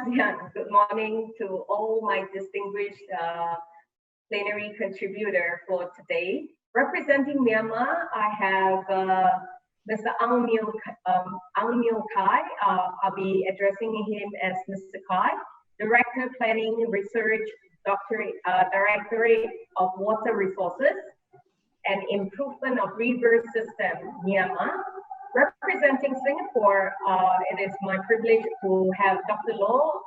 ASEAN. Good morning to all my distinguished plenary contributor for today. Representing Myanmar, I have Mr. Ang Mil Kai. I'll be addressing him as Mr. Kai, Director Planning Research, Directorate of Water Resources and Improvement of River System, Myanmar. Representing Singapore, it is my privilege to have Dr. Lo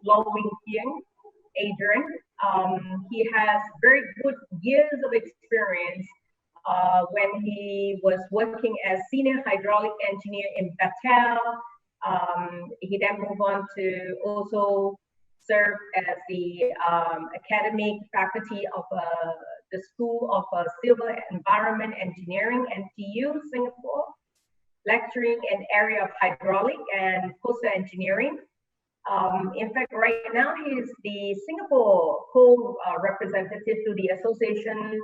Wing Kieng, Adrian. He has very good years of experience when he was working as senior hydraulic engineer in Batel. He then moved on to also serve as the academic faculty of the School of Civil Environment Engineering, NTU, Singapore, lecturing in area of hydraulic and coastal engineering. In fact, right now he is the Singapore co-representative to the association,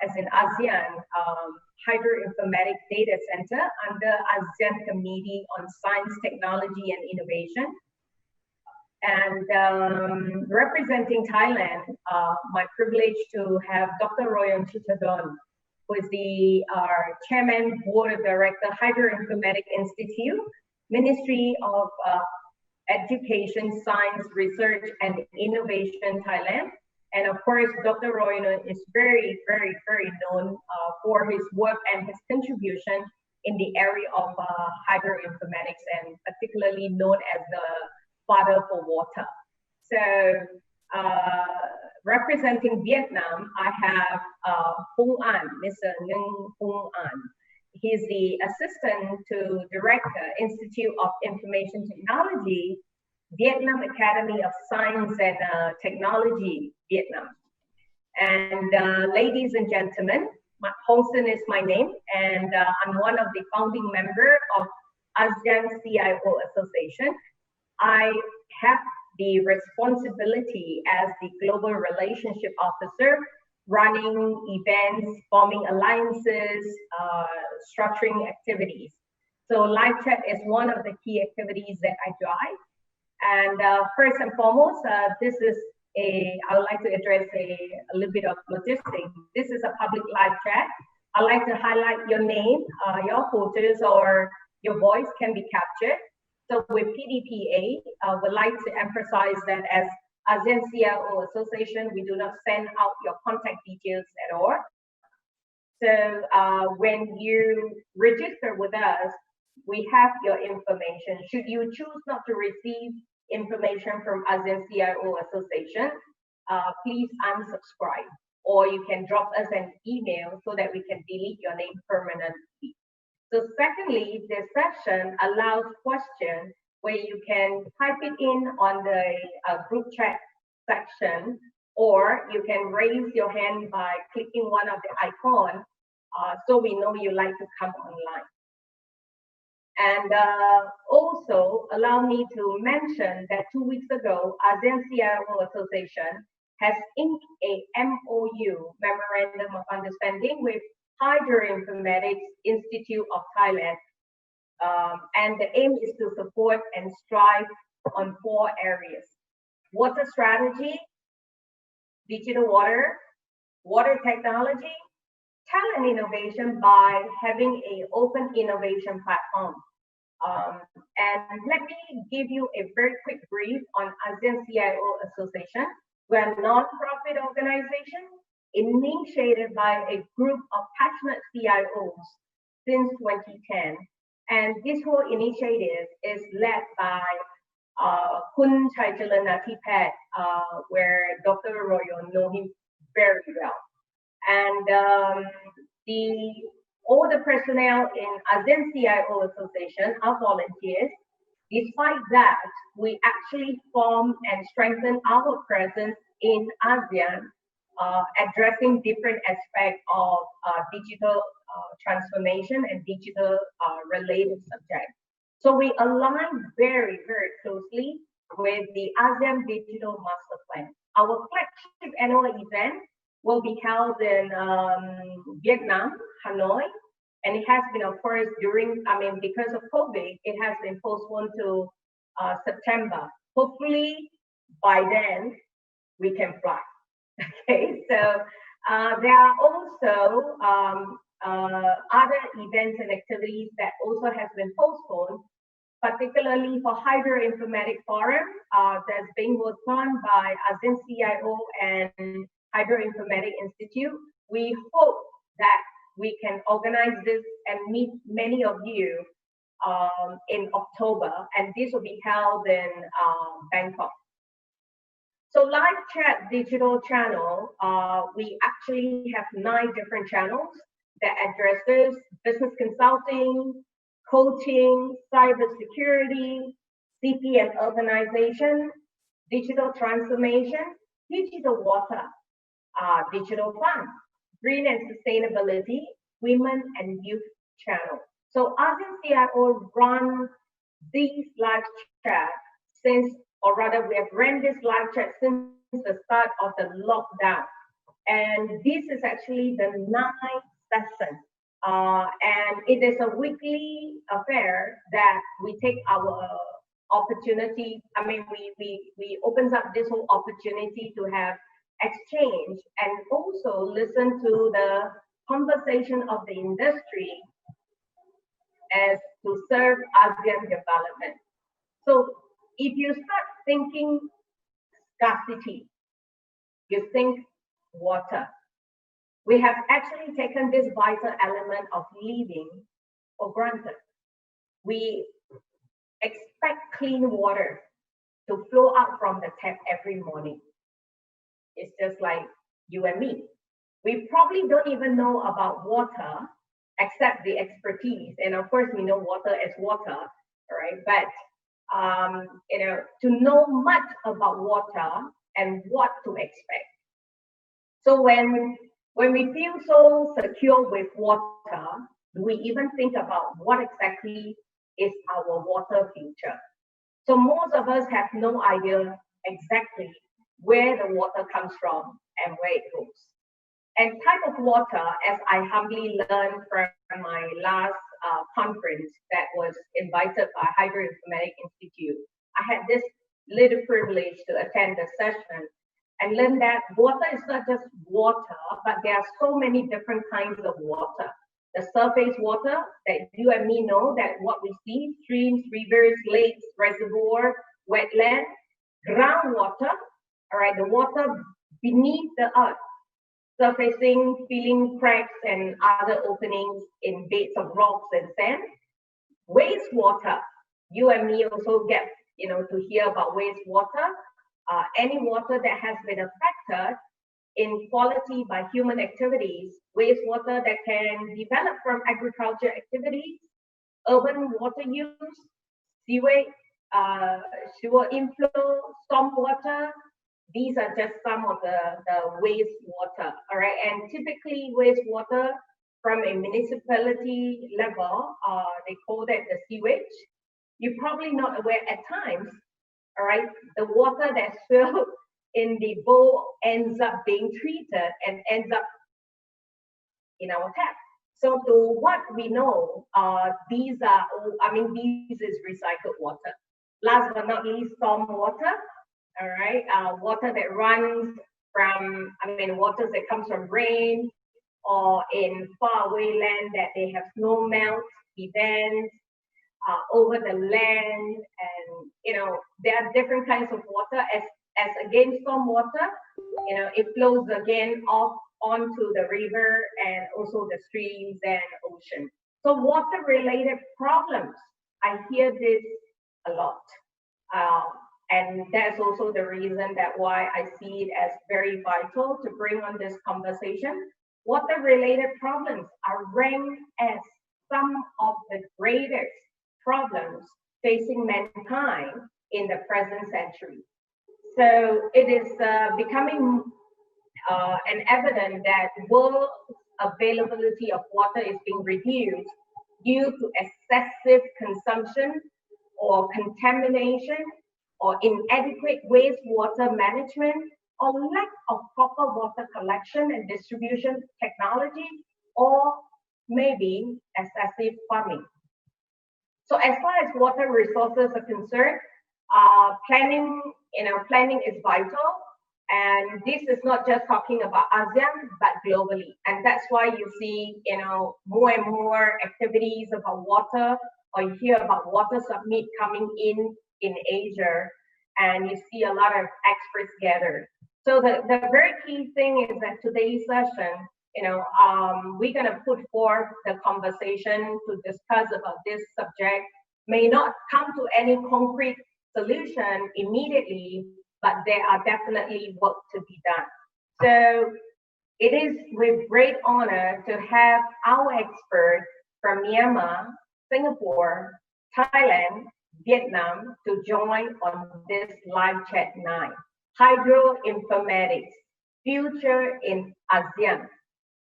as in ASEAN HydroInformatic's Data Center under ASEAN Committee on Science, Technology and Innovation. And representing Thailand, my privilege to have Dr. Royon Chittadon, who is the Chairman, Board of Director, HydroInformatics Institute, Ministry of Education, Science, Research and Innovation, Thailand. And of course, Dr. Royon is very, very, very known for his work and his contribution in the area of hydroinformatics, and particularly known as the father for water. So representing Vietnam, I have Hung An, Mr. Nguyen Hung An. He's the Assistant to Director, Institute of Information Technology, Vietnam Academy of Science and Technology, Vietnam. And ladies and gentlemen, Hong Sin is my name, and I'm one of the founding members of ASEAN CIO Association. I have the responsibility as the Global Relationship Officer, running events, forming alliances, structuring activities. So live chat is one of the key activities that I drive. And first and foremost, I would like to address a little bit of logistics. This is a public live chat. I'd like to highlight your name, your photos, or your voice can be captured. So with PDPA, we'd like to emphasize that as ASEAN CIO Association, we do not send out your contact details at all. So when you register with us, we have your information. Should you choose not to receive information from ASEAN CIO Association, please unsubscribe, or you can drop us an email so that we can delete your name permanently. So secondly, this session allows questions where you can type it in on the group chat section, or you can raise your hand by clicking one of the icons so we know you like to come online. And also allow me to mention that 2 weeks ago, ASEAN CIO Association has inked a MOU, Memorandum of Understanding, with HydroInformatics Institute of Thailand. And the aim is to support and strive on 4 areas: water strategy, digital water, water technology, talent innovation by having an open innovation platform. And let me give you a very quick brief on ASEAN CIO Association. We're a non-profit organization initiated by a group of passionate CIOs since 2010. And this whole initiative is led by Kun Chaichalan Natipat, where Dr. Royon know him very well. And all the personnel in ASEAN CIO Association are volunteers. Despite that, we actually form and strengthen our presence in ASEAN, addressing different aspects of digital transformation and digital related subjects. So we align very, very closely with the ASEAN Digital Master Plan. Our flagship annual event will be held in Vietnam, Hanoi, and it has been, of course, because of COVID, it has been postponed to September. Hopefully by then we can fly. Okay, so there are also other events and activities that also has been postponed, particularly for HydroInformatic Forum that's being worked on by ASEAN CIO and HydroInformatic Institute. We hope that we can organize this and meet many of you in October, and this will be held in Bangkok. So live chat digital channel, we actually have 9 different channels that addresses business consulting, coaching, cybersecurity, city and urbanization, digital transformation, digital water, digital funds, green and sustainability, women and youth channel. So ASEAN CIO run these live chats since, or rather we have ran this live chat since the start of the lockdown. And this is actually the 9th session. And it is a weekly affair that we take our opportunity. I mean, we opens up this whole opportunity to have exchange and also listen to the conversation of the industry as to serve ASEAN development. So if you start thinking scarcity, you think water. We have actually taken this vital element of living for granted. We expect clean water to flow out from the tap every morning. It's just like you and me. We probably don't even know about water except the expertise. And of course, we know water as water, right? But to know much about water and what to expect. So when we feel so secure with water, we even think about what exactly is our water future. So most of us have no idea exactly where the water comes from and where it goes. And type of water, as I humbly learned from my last conference that was invited by HydroInformatic Institute, I had this little privilege to attend the session and learn that water is not just water, but there are so many different kinds of water. The surface water that you and me know, that what we see, streams, rivers, lakes, reservoir, wetland, groundwater, all right, the water beneath the earth, surfacing, filling cracks and other openings in beds of rocks and sand. Wastewater, you and me also get, to hear about wastewater. Any water that has been affected in quality by human activities, wastewater that can develop from agriculture activities, urban water use, sewage, sewer inflow, stormwater. These are just some of the wastewater, all right? And typically wastewater from a municipality level, they call that the sewage. You're probably not aware at times, all right, the water that's filled in the bowl ends up being treated and ends up in our tap. So to what we know, these is recycled water. Last but not least, storm water, all right, water that runs from, waters that comes from rain or in faraway land that they have snow melt events, over the land, and there are different kinds of water. As again, storm water, it flows again off onto the river and also the streams and ocean. So water related problems, I hear this a lot, and that's also the reason that why I see it as very vital to bring on this conversation. Water related problems are ranked as some of the greatest problems facing mankind in the present century. So it is becoming an evident that world availability of water is being reduced due to excessive consumption or contamination or inadequate wastewater management or lack of proper water collection and distribution technology, or maybe excessive farming. So as far as water resources are concerned, Planning, planning is vital. And this is not just talking about ASEAN, but globally. And that's why you see, more and more activities about water, or you hear about water summit coming in Asia, and you see a lot of experts gathered. So the very key thing is that today's session, we're gonna put forth the conversation to discuss about this subject. May not come to any concrete solution immediately, but there are definitely work to be done. So it is with great honor to have our experts from Myanmar, Singapore, Thailand, Vietnam to join on this live chat 9. HydroInformatics, Future in ASEAN.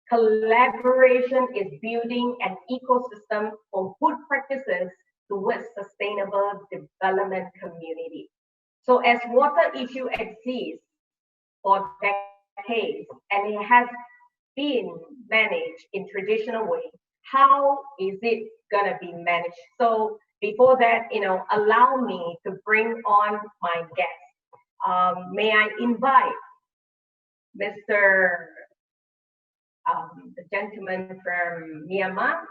Collaboration is building an ecosystem for good practices towards sustainable development community. So as water issue exists for decades and it has been managed in traditional way, how is it gonna be managed? So before that, allow me to bring on my guest. May I invite Mr. The gentleman from Myanmar,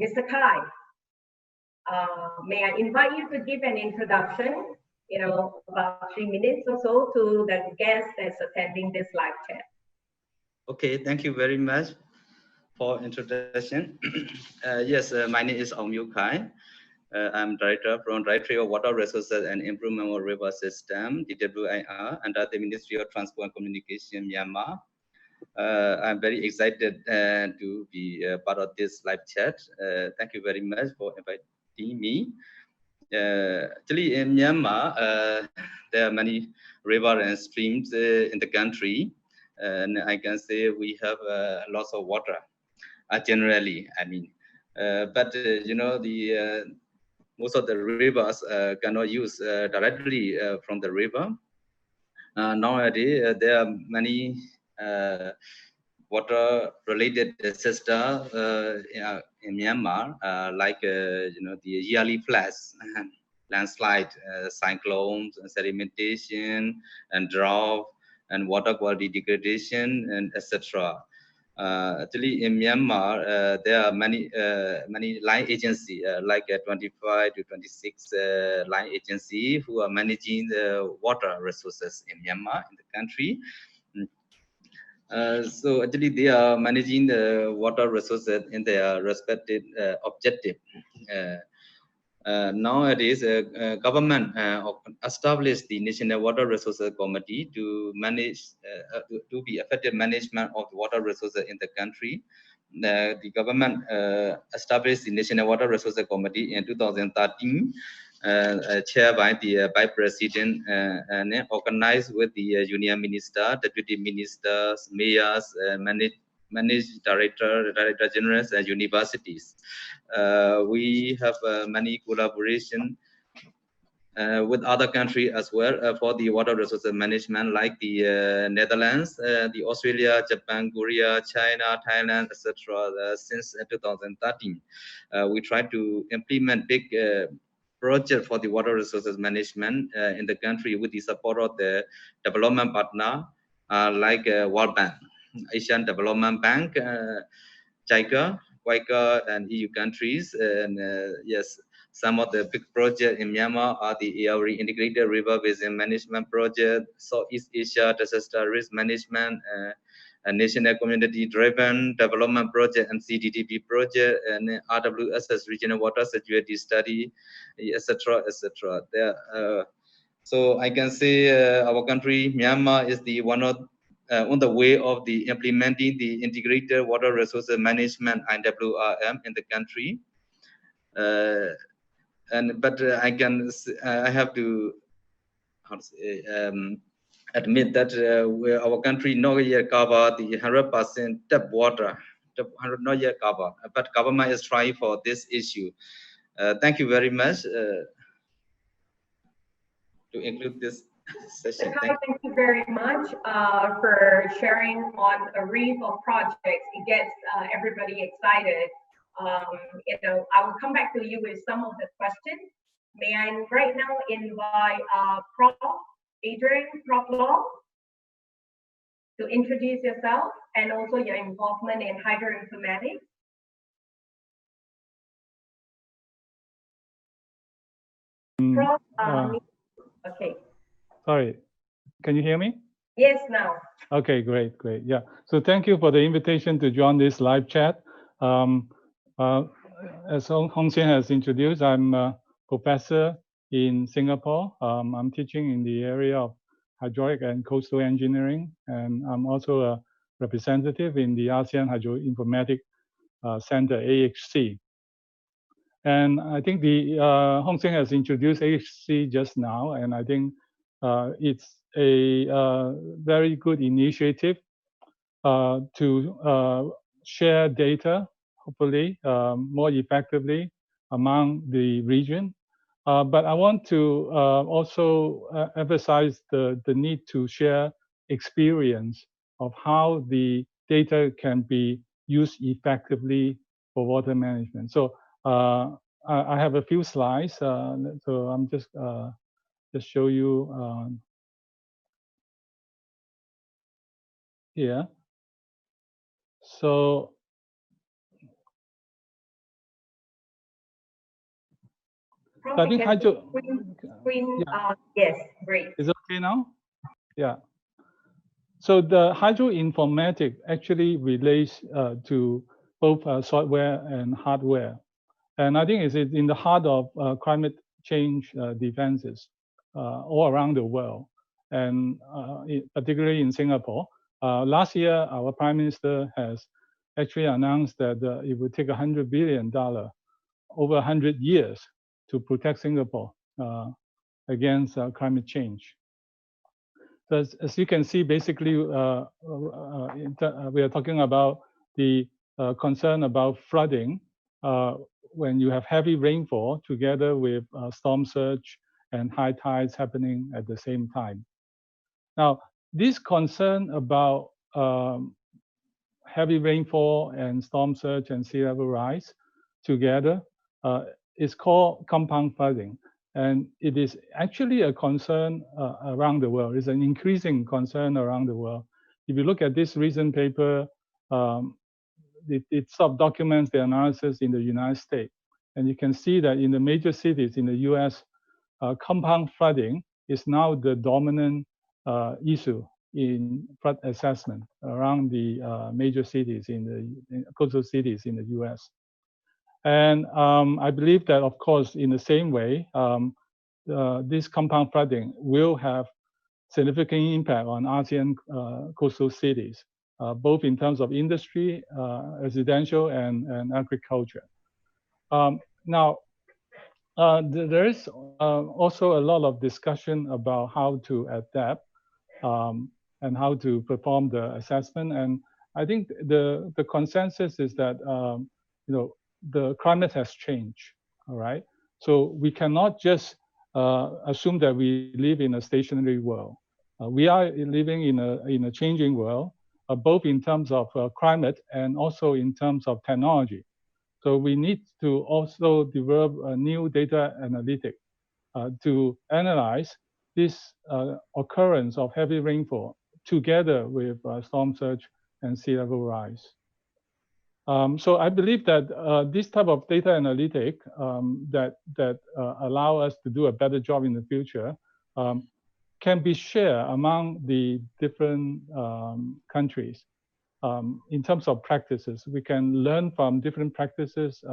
Mr. Kai. May I invite you to give an introduction, about 3 minutes or so to the guest that's attending this live chat. Okay, thank you very much for introduction. Yes, my name is Aung Myu Kai. I'm director from Directorate of Water Resources and Improvement of River System, DWIR, under the Ministry of Transport and Communication, Myanmar. I'm very excited to be part of this live chat. Thank you very much for inviting me. Actually, in Myanmar, there are many rivers and streams in the country, and I can say we have lots of water. Generally, I mean, but most of the rivers cannot use directly from the river. Nowadays, there are many water-related disasters in Myanmar, like the yearly floods, landslide, cyclones, sedimentation, and drought, and water quality degradation, and etc. Actually, in Myanmar, there are many line agencies, like 25 to 26 line agencies who are managing the water resources in Myanmar, in the country. So actually, they are managing the water resources in their respective objective. Nowadays, government established the National Water Resources Committee to manage, to be effective management of water resources in the country. The government established the National Water Resources Committee in 2013, chaired by the Vice President, and organized with the Union Minister, Deputy Ministers, Mayors, managed director generals, and universities. We have many collaboration with other countries as well for the water resources management, like the Netherlands, the Australia, Japan, Korea, China, Thailand, etc. Since 2013, we try to implement big project for the water resources management in the country with the support of the development partner, like World Bank, Asian Development Bank, JICA, WICA, and EU countries. And yes, some of the big projects in Myanmar are the EARI Integrated River Basin Management Project, Southeast Asia Disaster Risk Management, a National Community Driven Development Project, NCDDP project, and RWSS Regional Water Security Study, etc., etc. So I can say our country, Myanmar, is the one of on the way of the implementing the integrated water resources management IWRM in the country. But I have to admit that our country not yet cover the 100% tap water, not yet cover, but government is trying for this issue. Thank you very much to include this session. Thank you very much for sharing on a reef of projects. It gets everybody excited. I will come back to you with some of the questions. May I right now invite Prof. Adrian, Prof. Law, to introduce yourself and also your involvement in HydroInformatics. Prof. Okay. Sorry, can you hear me? Yes, now. Okay, great. Yeah. So thank you for the invitation to join this live chat. As Hong Xian has introduced, I'm a professor in Singapore. I'm teaching in the area of hydraulic and coastal engineering, and I'm also a representative in the ASEAN HydroInformatic's Center, AHC. And I think the Hong Xian has introduced AHC just now, and I think it's a very good initiative to share data, hopefully more effectively among the region. But I want to also emphasize the need to share experience of how the data can be used effectively for water management. So I have a few slides, so I'm just show you here. So I think yes, great. Is it okay now? Yeah. So the HydroInformatics actually relates to both software and hardware. And I think it's in the heart of climate change defenses all around the world, and particularly in Singapore. Last year, our Prime Minister has actually announced that it would take $100 billion over 100 years to protect Singapore against climate change. So as you can see, basically, we are talking about the concern about flooding when you have heavy rainfall together with storm surge and high tides happening at the same time. Now, this concern about heavy rainfall and storm surge and sea level rise together is called compound flooding. And it is actually a concern around the world. It's an increasing concern around the world. If you look at this recent paper, it sort of documents the analysis in the United States. And you can see that in the major cities in the US, compound flooding is now the dominant issue in flood assessment around the major cities in the coastal cities in the US. And I believe that, of course, in the same way, this compound flooding will have significant impact on ASEAN coastal cities, both in terms of industry, residential, and agriculture. Now, there is also a lot of discussion about how to adapt and how to perform the assessment. And I think the consensus is that the climate has changed. All right, so we cannot just assume that we live in a stationary world. We are living in a changing world, both in terms of climate and also in terms of technology. So we need to also develop a new data analytic to analyze this occurrence of heavy rainfall together with storm surge and sea level rise. So I believe that this type of data analytic that allow us to do a better job in the future can be shared among the different countries. In terms of practices, we can learn from different practices,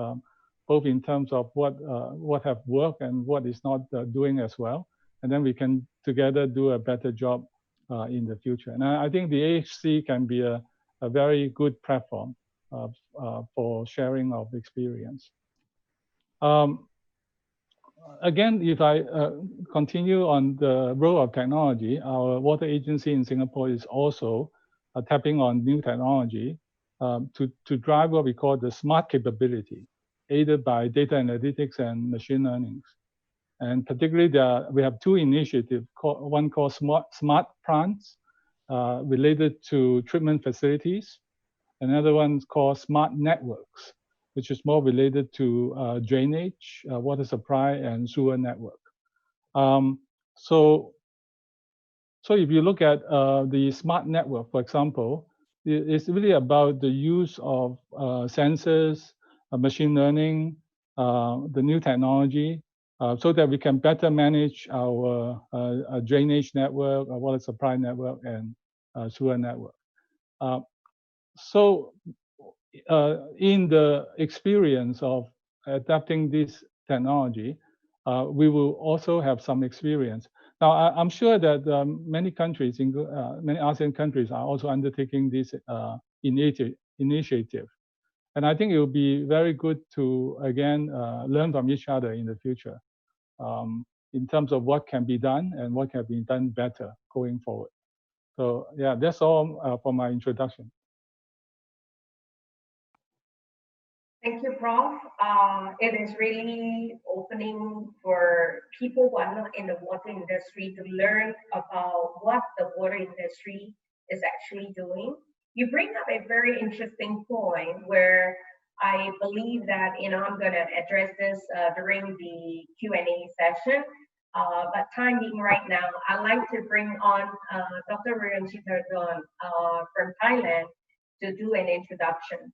both in terms of what have worked and what is not doing as well. And then we can together do a better job in the future. And I think the AHC can be a very good platform for sharing of experience. Again, if I continue on the role of technology, our water agency in Singapore is also tapping on new technology to drive what we call the smart capability, aided by data analytics and machine learning. And particularly, we have two initiatives, one called Smart Plants, related to treatment facilities. Another one's called Smart Networks, which is more related to drainage, water supply, and sewer network. So if you look at the smart network, for example, it's really about the use of sensors, machine learning, the new technology, so that we can better manage our drainage network, our water supply network, and sewer network. So in the experience of adapting this technology, we will also have some experience. Now, I'm sure that many countries, many ASEAN countries, are also undertaking this initiative. And I think it will be very good to, again, learn from each other in the future in terms of what can be done and what can be done better going forward. So yeah, that's all for my introduction. Thank you, Prof. It is really opening for people who are not in the water industry to learn about what the water industry is actually doing. You bring up a very interesting point where I believe that, I'm going to address this during the Q&A session. But time being right now, I'd like to bring on Dr. Rian Chitardon from Thailand to do an introduction.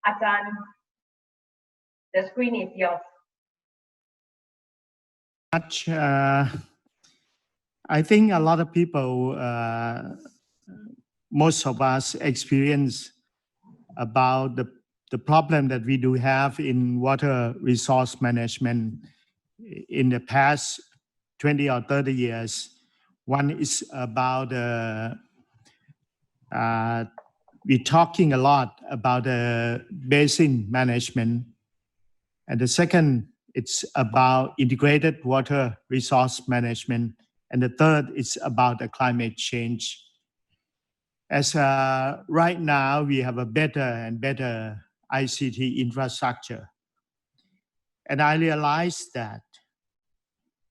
Ajahn, the screen is yours. I think a lot of people, most of us experience about the problem that we do have in water resource management in the past 20 or 30 years. One is about we're talking a lot about basin management. And the second, it's about integrated water resource management. And the third is about the climate change. As right now, we have a better and better ICT infrastructure. And I realized that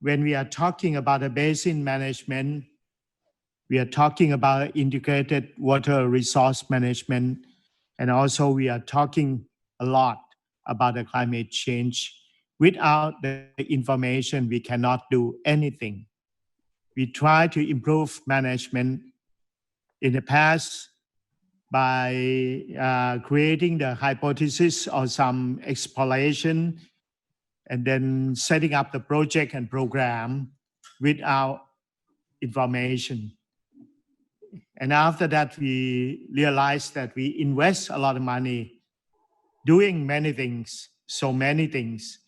when we are talking about the basin management, we are talking about integrated water resource management. And also we are talking a lot about the climate change. Without the information, we cannot do anything. We try to improve management in the past by creating the hypothesis or some exploration and then setting up the project and program without information. And after that, we realized that we invest a lot of money doing many things, so many things,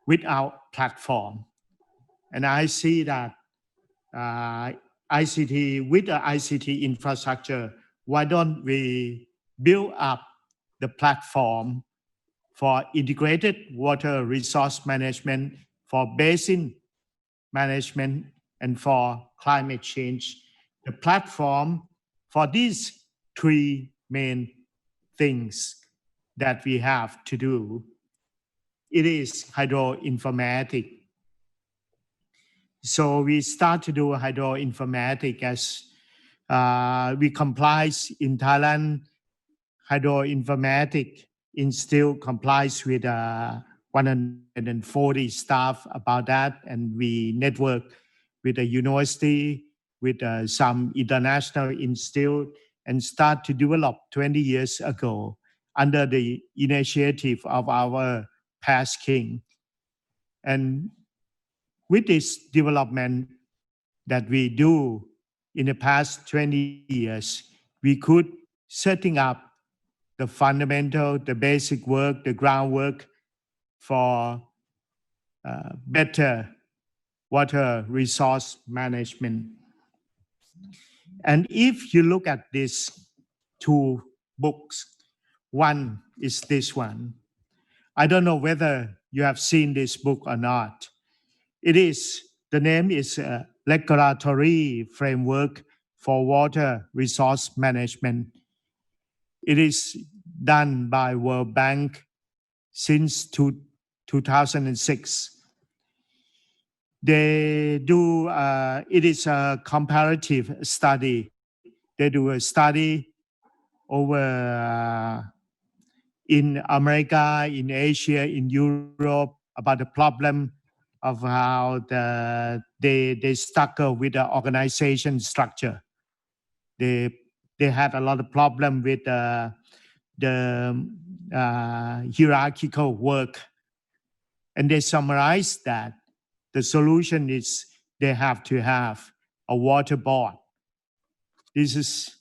without platform. And I see that ICT, with the ICT infrastructure, why don't we build up the platform for integrated water resource management, for basin management, and for climate change? The platform for these three main things that we have to do, it is HydroInformatics. So we start to do HydroInformatics as we comply in Thailand. HydroInformatics still complies with 140 staff about that, and we network with the university, with some international institute, and start to develop 20 years ago under the initiative of our past king. And with this development that we do in the past 20 years, we could setting up the fundamental, the basic work, the groundwork for better water resource management. And if you look at these two books, one is this one. I don't know whether you have seen this book or not. The name is Regulatory Framework for Water Resource Management. It is done by World Bank since 2006. They do, it is a comparative study. They do a study over in America, in Asia, in Europe, about the problem of how they struggle with the organization structure. They had a lot of problem with the hierarchical work, and they summarize that the solution is they have to have a water board. This is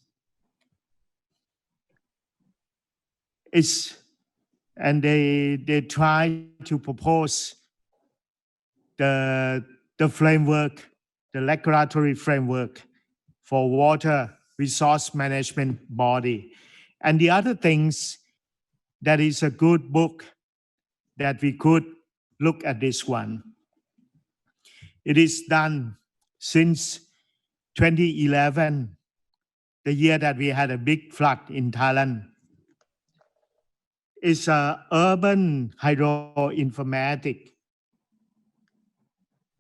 and they try to propose the framework, the regulatory framework for water resource management body. And the other things, that is a good book that we could look at this one. It is done since 2011, the year that we had a big flood in Thailand. It's urban HydroInformatics.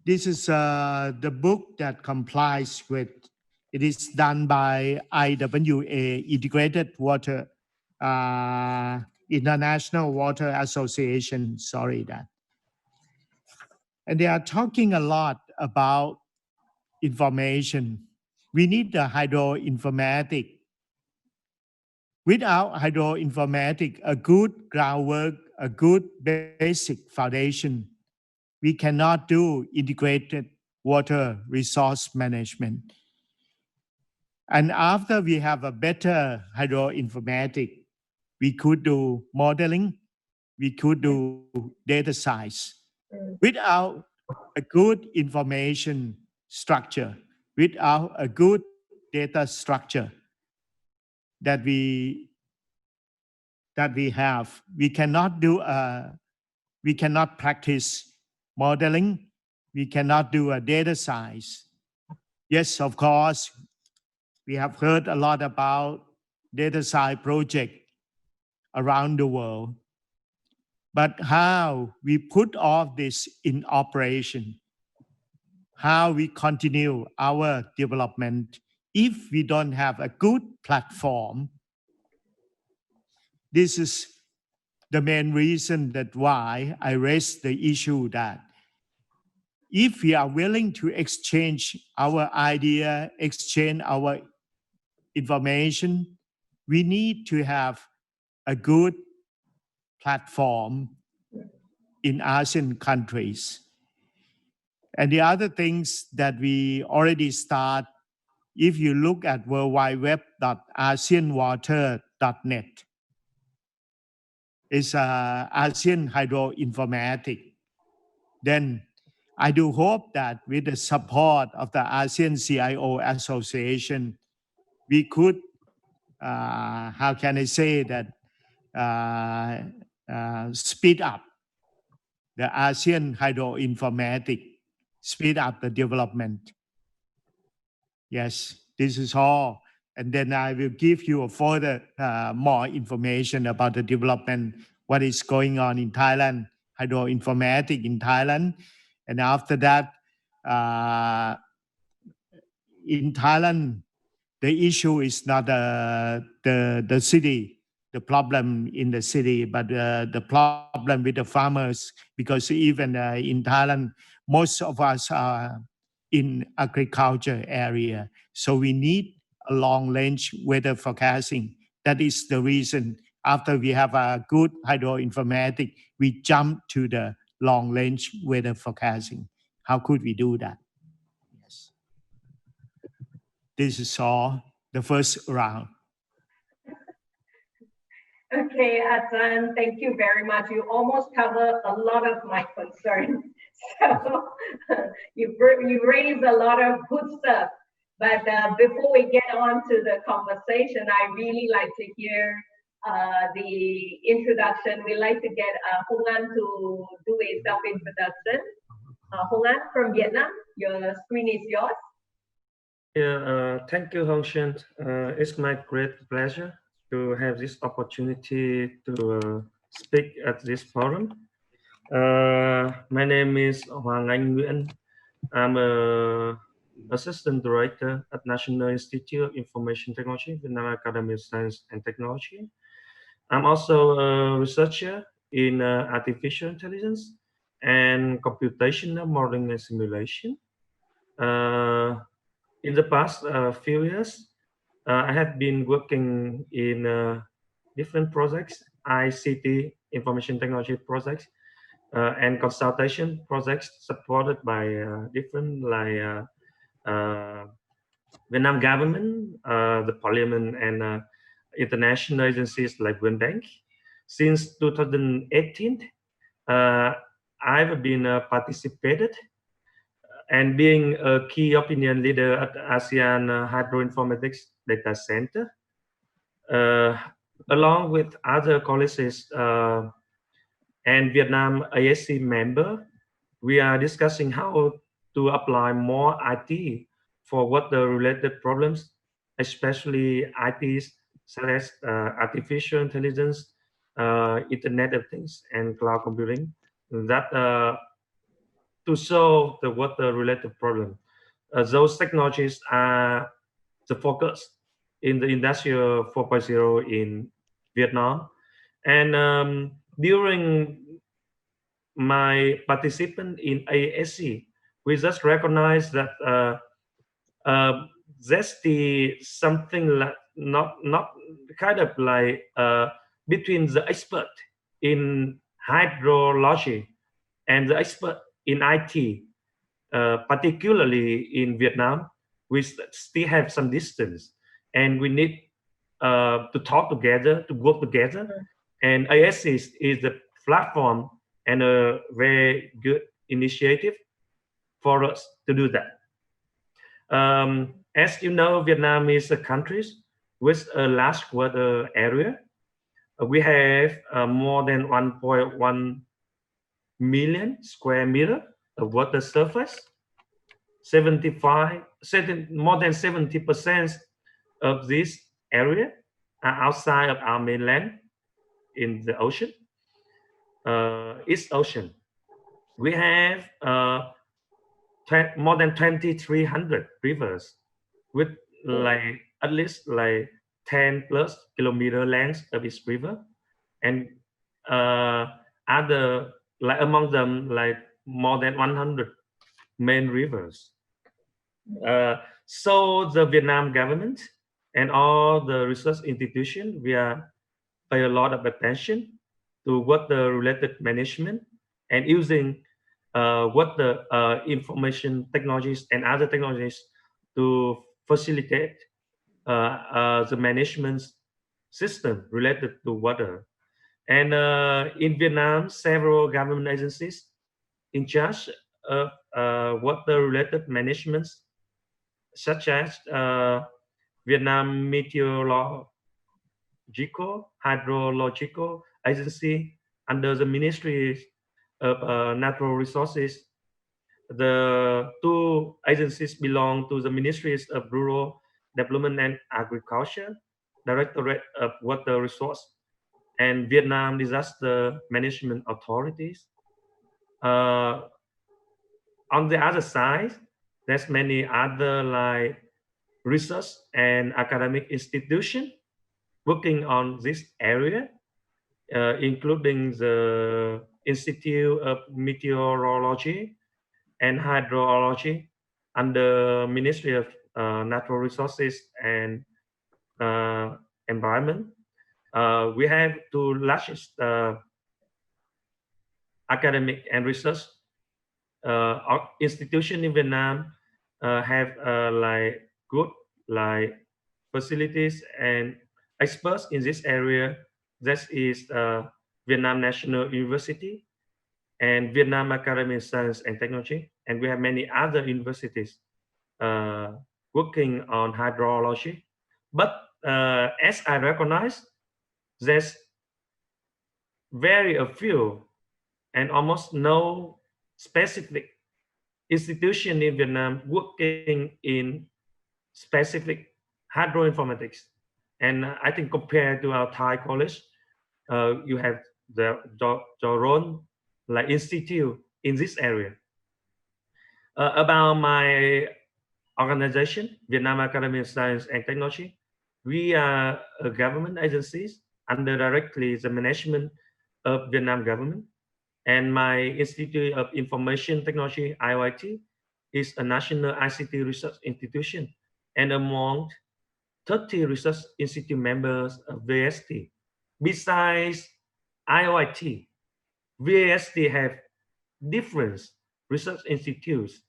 This is the book that complies with, it is done by IWA, Integrated Water, International Water Association, sorry that. And they are talking a lot about information. We need the HydroInformatics. Without HydroInformatics, a good groundwork, a good basic foundation, we cannot do integrated water resource management. And after we have a better HydroInformatics, we could do modeling, we could do data science. Without a good information structure, without a good data structure that we have, we cannot do we cannot practice modeling, we cannot do a data science. Yes, of course, we have heard a lot about data science project around the world. But how we put all this in operation, how we continue our development, if we don't have a good platform, this is the main reason that why I raised the issue that if we are willing to exchange our idea, exchange our information, we need to have a good platform in ASEAN countries. And the other things that we already start, if you look at worldwideweb.aseanwater.net, is ASEAN HydroInformatics. Then I do hope that with the support of the ASEAN CIO Association, we could, how can I say that, speed up the ASEAN HydroInformatics, speed up the development. Yes, this is all. And then I will give you a further more information about the development, what is going on in Thailand, HydroInformatics in Thailand. And after that, in Thailand, the issue is not the city, the problem in the city, but the problem with the farmers, because even in Thailand, most of us are in agriculture area. So we need a long-range weather forecasting. That is the reason after we have a good HydroInformatics, we jump to the long-range weather forecasting. How could we do that? Yes. This is all the first round. Okay, Asan, thank you very much. You almost covered a lot of my concerns. So you raised a lot of good stuff. But before we get on to the conversation, I really like to hear the introduction. We like to get Hong An to do a self-introduction. Hong An from Vietnam, your screen is yours. Yeah, thank you, Hong Shen. It's my great pleasure to have this opportunity to speak at this forum. My name is Hoàng Anh Nguyen. I'm an assistant director at National Institute of Information Technology, Vietnam Academy of Science and Technology. I'm also a researcher in artificial intelligence and computational modeling and simulation. In the past few years, I have been working in different projects, ICT, information technology projects, and consultation projects supported by different like Vietnam government, the parliament, and international agencies like World Bank. Since 2018, I've been participated and being a key opinion leader at ASEAN HydroInformatic's data center, along with other colleagues and Vietnam ASC member. We are discussing how to apply more IT for water-related problems, especially ITs such as artificial intelligence, Internet of Things, and cloud computing, that to solve the water-related problem. Those technologies are the focus in the Industrial 4.0 in Vietnam. And during my participant in ASC, we just recognize that that's the something like not kind of like between the expert in hydrology and the expert in IT, particularly in Vietnam, we still have some distance, and we need to talk together, to work together. And ASC is the platform and a very good initiative for us to do that. As you know, Vietnam is a country with a large water area. We have more than 1.1 million square meter of water surface. More than 70% of this area are outside of our mainland in the ocean, East Ocean. We have more than 2,300 rivers with like at least like 10 plus kilometer length of each river, and other like among them like more than 100 main rivers. So the Vietnam government and all the research institutions, we are pay a lot of attention to water-related management and using water information technologies and other technologies to facilitate the management system related to water. And in Vietnam, several government agencies in charge of water-related management, such as Vietnam Meteorological Hydrological Agency under the Ministry of Natural Resources. The two agencies belong to the Ministries of Rural Development and Agriculture, Directorate of Water Resource, and Vietnam Disaster Management Authorities. On the other side, there's many other like research and academic institutions working on this area, including the Institute of Meteorology and Hydrology under Ministry of Natural Resources and Environment. We have two largest academic and research institution in Vietnam have like good like facilities and experts in this area. That is Vietnam National University and Vietnam Academy of Science and Technology, and we have many other universities working on hydrology. But as I recognize, there's very a few and almost no specific institution in Vietnam working in specific hydroinformatics. And I think compared to our Thai college, you have your own like institute in this area. About my organization, Vietnam Academy of Science and Technology, we are a government agency under directly the management of Vietnam government. And my Institute of Information Technology, IOIT, is a national ICT research institution and among 30 research institute members of VST. Besides IOIT, VST have different research institutes,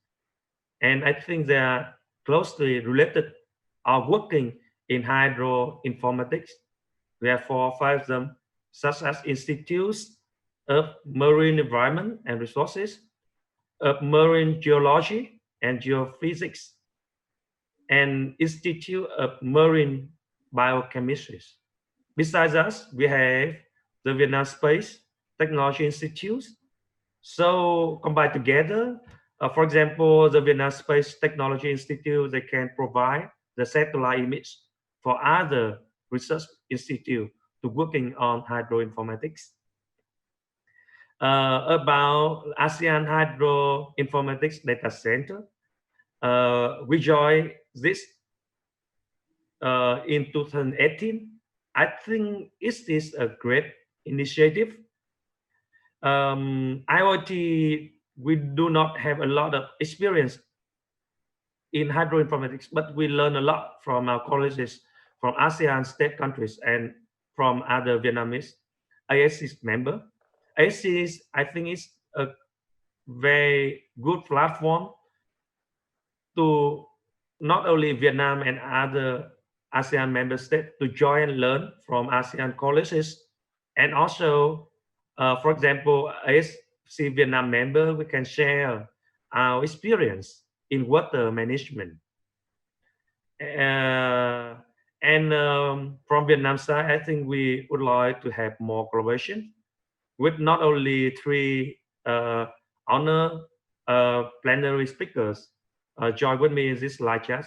and I think they are closely related or working in hydroinformatics. We have 4 or 5 of them, such as institutes of marine environment and resources, of marine geology and geophysics, and Institute of Marine Biochemistry. Besides us, we have the Vietnam Space Technology Institute. So combined together, for example, the Vietnam Space Technology Institute, they can provide the satellite image for other research institute to working on hydroinformatics. About ASEAN HydroInformatics Data Center, we joined this in 2018. I think it is a great initiative. IoT, we do not have a lot of experience in hydroinformatics, but we learn a lot from our colleges, from ASEAN state countries, and from other Vietnamese ASEAN member. ASEAN, I think, is a very good platform to not only Vietnam and other ASEAN member states to join and learn from ASEAN colleges, and also, for example, as Vietnam member, we can share our experience in water management. And from Vietnam side, I think we would like to have more collaboration with not only 3 honor plenary speakers join with me in this live chat,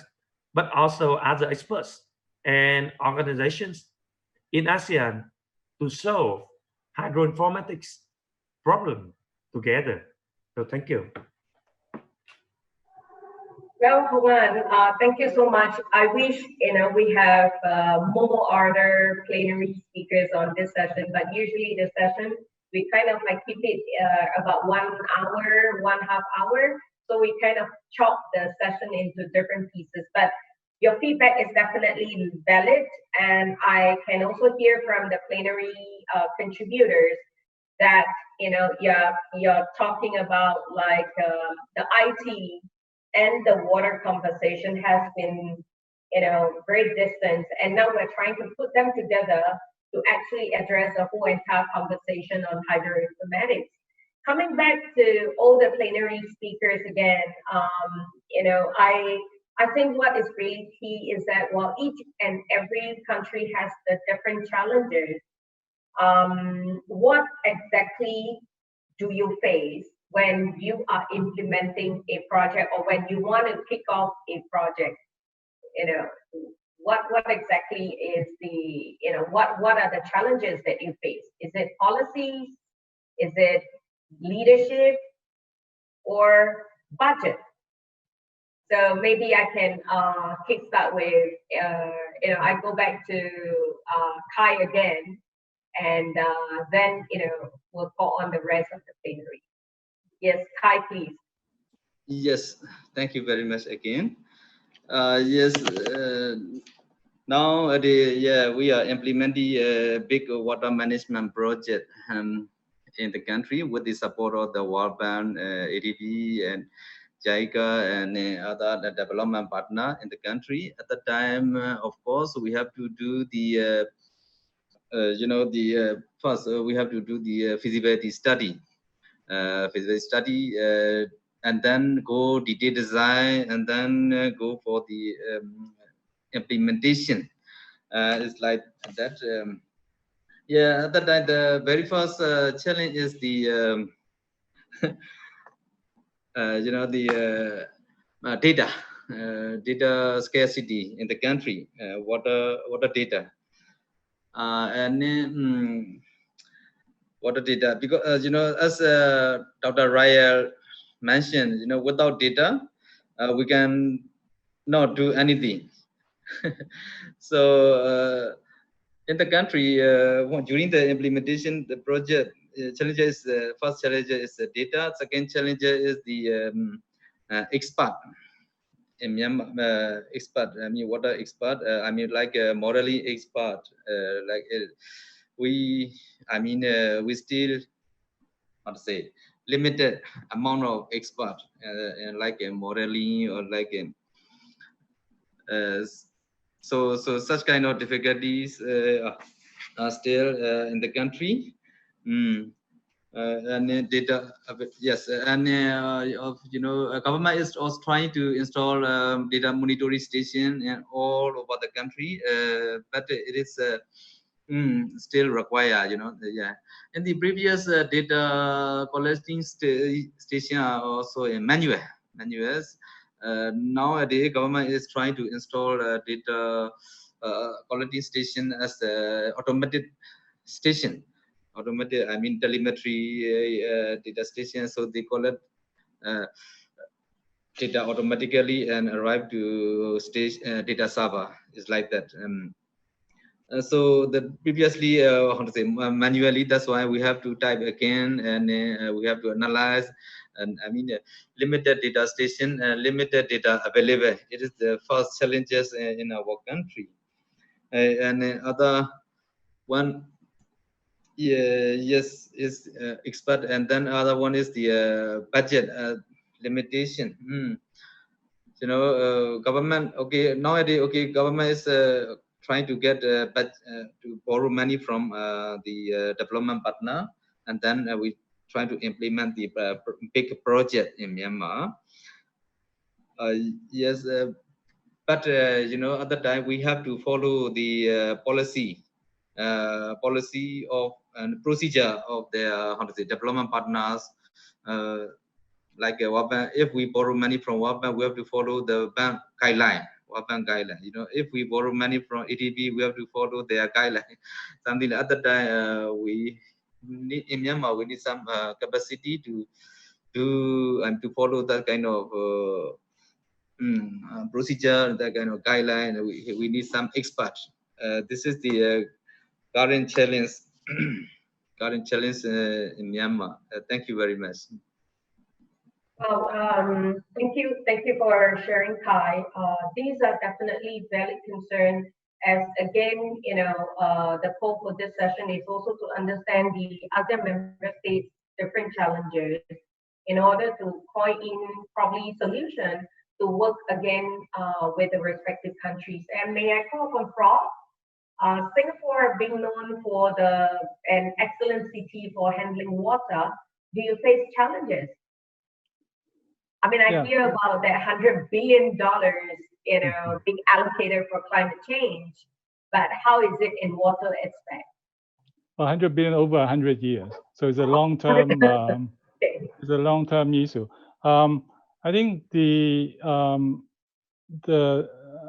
but also other experts and organizations in ASEAN to solve hydroinformatics problem together. So thank you. Well, Huan, thank you so much. I wish we have more other plenary speakers on this session, but usually the session we kind of like keep it about 1 hour, 1.5 hour. So we kind of chop the session into different pieces. But your feedback is definitely valid, and I can also hear from the plenary contributors that you're talking about like the IT and the water conversation has been very distant, and now we're trying to put them together to actually address the whole entire conversation on hydroinformatics. Coming back to all the plenary speakers again, I think what is really key is that while each and every country has the different challenges, what exactly do you face when you are implementing a project or when you want to kick off a project? What exactly is the, what are the challenges that you face? Is it policies? Is it leadership or budget? So maybe I can kickstart with, I go back to Kai again, and then, we'll go on the rest of the plenary. Yes, Kai, please. Yes, thank you very much again. Yes, now we are implementing a big water management project in the country with the support of the World Bank, ADB, and JICA, and other development partner in the country. At the time, of course, we have to do the first we have to do the feasibility study. And then go detail design, and then go for the implementation. It's like that. Yeah, at that time, the very first challenge is the data scarcity in the country, water data, and water data, because as Dr. Rayel mentioned, without data we can not do anything. So in the country, during the implementation, the project challenges. First challenge is the data. Second challenge is the expert. In Myanmar, expert. I mean, water expert. I mean, like morally expert. Like we still, how to say, limited amount of expert, like morally or like. So such kind of difficulties are still in the country. And data, yes, and government is also trying to install data monitoring station and all over the country, but it is still required, yeah. And the previous data collecting station are also manuals. Nowadays, government is trying to install data collecting station as automated station. Automated, I mean telemetry data station. So they collect data automatically and arrive to data server. It's like that. So the previously how to say manually, that's why we have to type again, and we have to analyze, and I mean limited data station, limited data available. It is the first challenges in our country. And other one, yes, is expert, and then other one is the budget limitation. Government, okay, nowadays, okay, government is trying to get to borrow money from the development partner, and then we try to implement the big project in Myanmar. Yes, but at the time we have to follow the policy of and procedure of the development partners. Like if we borrow money from World Bank, we have to follow the bank guideline. World Bank guideline. If we borrow money from EDB, we have to follow their guideline. Something at the time we need in Myanmar, we need some capacity to do and to follow that kind of procedure, that kind of guideline. We need some experts. This is the current challenge. Current challenge in Myanmar. Thank you very much. Well, thank you for sharing, Kai. These are definitely valid concerns. As again, the goal for this session is also to understand the other member states' different challenges in order to point in probably solutions to work again with the respective countries. And may I call upon Prof? Singapore being known for an excellent city for handling water, do you face challenges? I mean, I hear about that $100 billion, being allocated for climate change, but how is it in water aspect? 100 billion over 100 years, so it's a long-term. It's a long-term issue. I think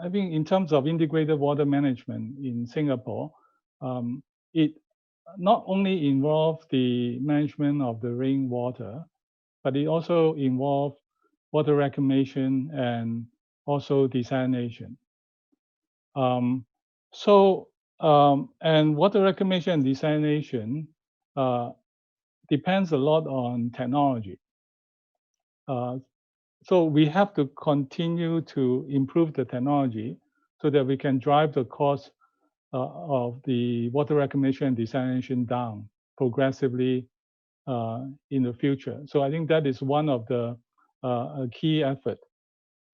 I think in terms of integrated water management in Singapore, it not only involves the management of the rainwater, but it also involves water reclamation and also desalination. And water reclamation and desalination depends a lot on technology. So we have to continue to improve the technology so that we can drive the cost of the water reclamation and desalination down progressively in the future. So I think that is one of the key effort.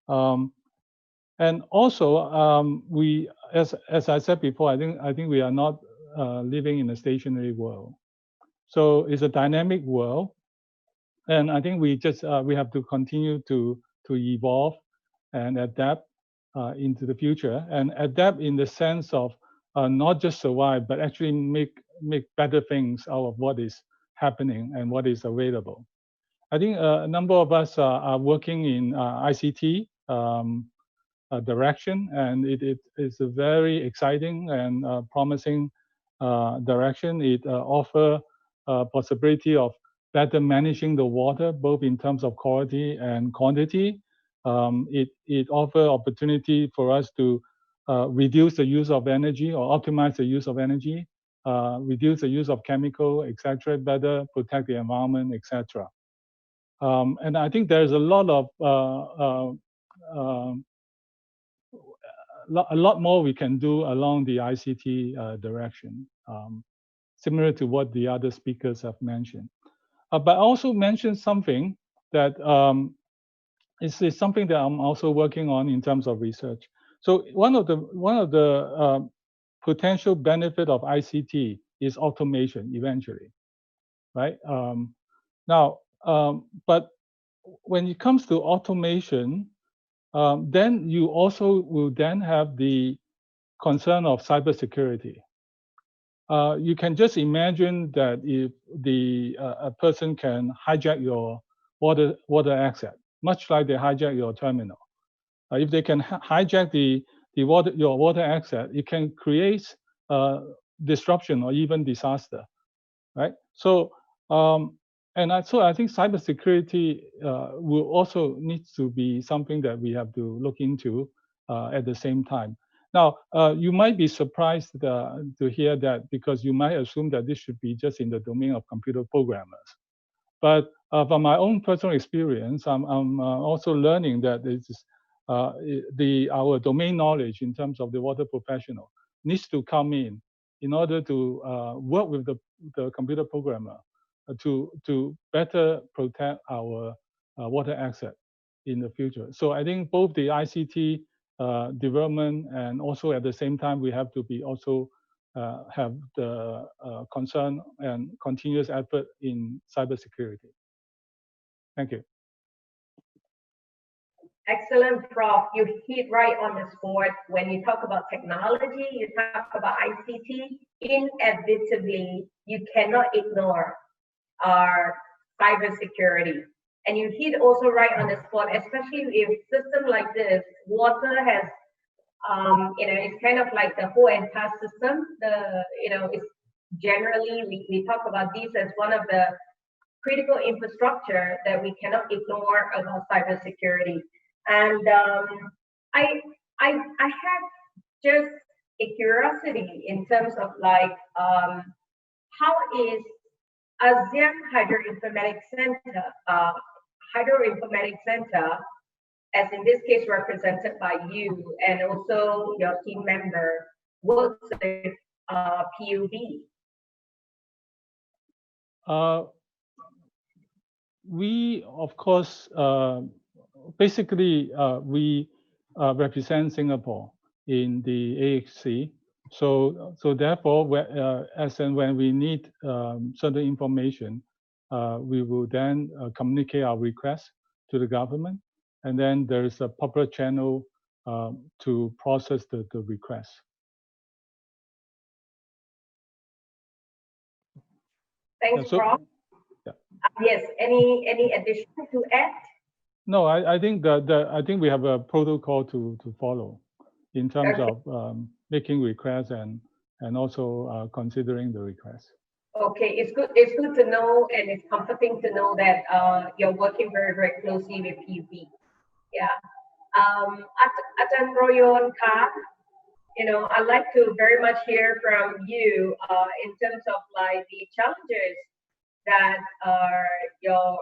And also, we, as I said before, I think we are not living in a stationary world. So it's a dynamic world, and I think we have to continue to evolve and adapt into the future, and adapt in the sense of not just survive, but actually make better things out of what is happening and what is available. I think a number of us are working in ICT direction, and it is a very exciting and promising direction. It offers a possibility of better managing the water, both in terms of quality and quantity. It offers opportunity for us to reduce the use of energy or optimize the use of energy, reduce the use of chemical, etc., better protect the environment, etc. And I think there's a lot of a lot more we can do along the ICT direction, similar to what the other speakers have mentioned. But I also mentioned something that is something that I'm also working on in terms of research. So one of the potential benefit of ICT is automation eventually, right? But when it comes to automation, then you also will then have the concern of cybersecurity. You can just imagine that if a person can hijack your water asset, much like they hijack your terminal. If they can hijack your water asset, it can create disruption or even disaster, right? So so I think cybersecurity will also need to be something that we have to look into at the same time. Now, you might be surprised to hear that, because you might assume that this should be just in the domain of computer programmers. But from my own personal experience, I'm also learning that our domain knowledge in terms of the water professional needs to come in order to work with the computer programmer to better protect our water asset in the future. So I think both the ICT development and also at the same time we have to be also have the concern and continuous effort in cybersecurity. Thank you. Excellent, Prof. You hit right on the spot. When you talk about technology, you talk about ICT, inevitably, you cannot ignore our cybersecurity. And you hit also right on the spot, especially if system like this, water has, it's kind of like the whole entire system. It's generally, we talk about this as one of the critical infrastructure that we cannot ignore about cybersecurity. And I had just a curiosity in terms of like, how is ASEAN HydroInformatics Center, as in this case represented by you and also your team member, works with PUB? We, of course, basically, we represent Singapore in the AHC. So therefore, as and when we need certain information, we will then communicate our request to the government, and then there is a proper channel to process the request. Thanks, Prof. Yes. Any addition to add? No, I think I think we have a protocol to follow in terms of making requests and also considering the requests. Okay, it's good. It's good to know, and it's comforting to know that you're working very, very closely with PUB. Yeah. Ajahn Royon Ka, I'd like to very much hear from you in terms of like the challenges that your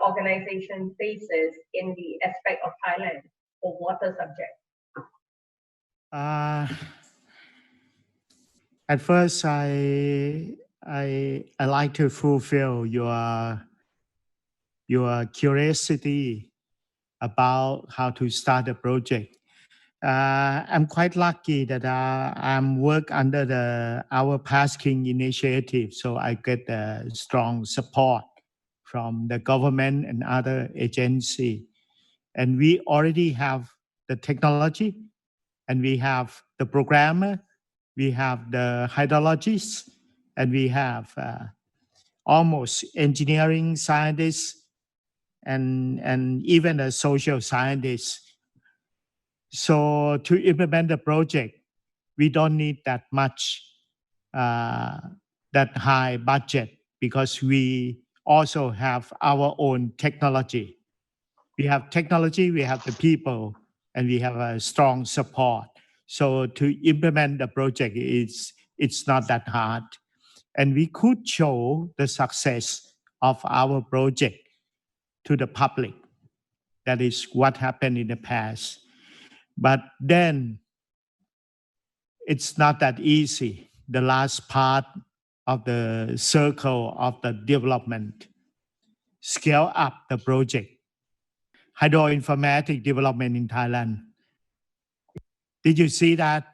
organization faces in the aspect of Thailand for water subject. At first, I like to fulfill your curiosity about how to start a project. I'm quite lucky that I'm work under our Pasking initiative, so I get strong support from the government and other agency. And we already have the technology, and we have the programmer, we have the hydrologists, and we have almost engineering scientists and even a social scientist. So to implement the project, we don't need that much, that high budget, because we also have our own technology. We have technology, we have the people, and we have a strong support. So to implement the project, it's not that hard. And we could show the success of our project to the public. That is what happened in the past. But then it's not that easy. The last part of the circle of the development, scale up the project. HydroInformatics development in Thailand. Did you see that?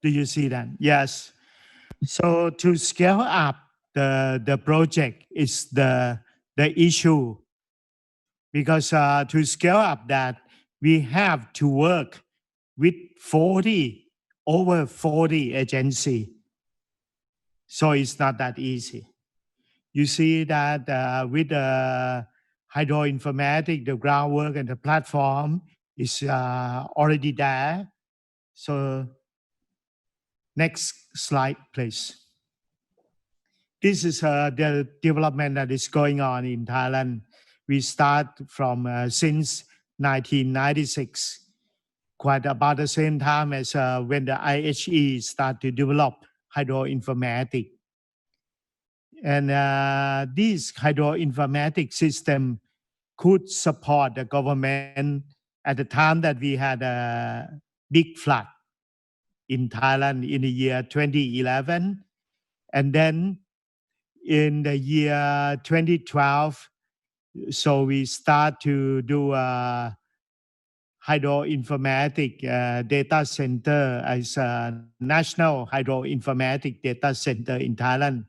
Do you see that? Yes. So to scale up the project is the issue, because to scale up that, we have to work with over 40 agencies. So it's not that easy. You see that with the HydroInformatics, the groundwork and the platform is already there. So next slide, please. This is the development that is going on in Thailand. We start from since 1996, quite about the same time as when the IHE start to develop HydroInformatics. And this HydroInformatics system could support the government at the time that we had a big flood in Thailand in the year 2011. And then in the year 2012, so we start to do a HydroInformatics data center as a national HydroInformatics data center in Thailand.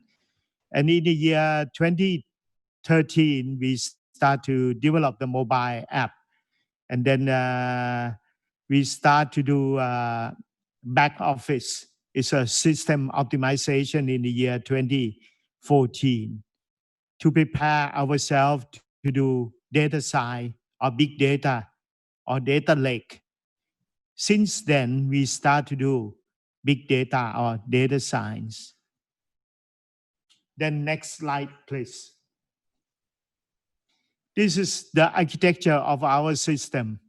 And in the year 2013, we start to develop the mobile app. And then we start to do back office. It's a system optimization in the year 2014 to prepare ourselves to do data science or big data or data lake. Since then, we start to do big data or data science. Then next slide, please. This is the architecture of our system.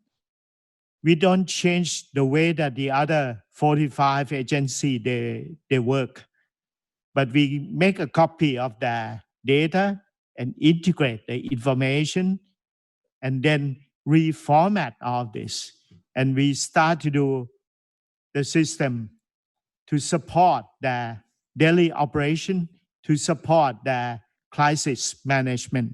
We don't change the way that the other 45 agencies they work, but we make a copy of their data and integrate the information and then reformat all this. And we start to do the system to support the daily operation, to support the crisis management.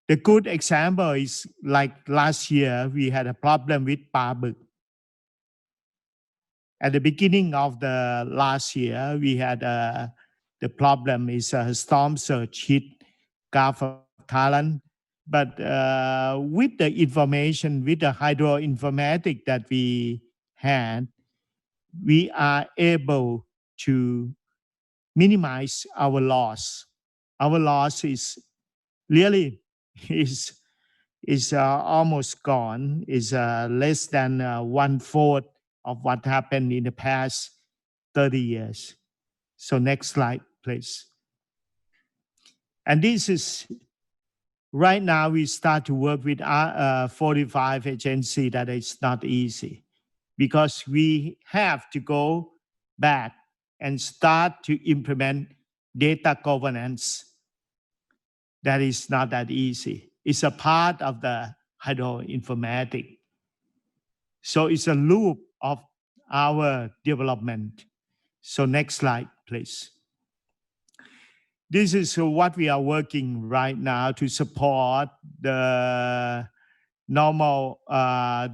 The good example is like last year, we had a problem with Pabuk. At the beginning of the last year, we had the problem is a storm surge hit Gulf of Thailand. But with the information, with the HydroInformatics that we had, we are able to minimize our loss. Our loss is really almost gone, is less than 1/4 of what happened in the past 30 years. So next slide, please. And this is, right now we start to work with 45 agencies. That is not easy because we have to go back and start to implement data governance. That is not that easy. It's a part of the HydroInformatics. So it's a loop of our development. So next slide, please. This is what we are working right now to support the normal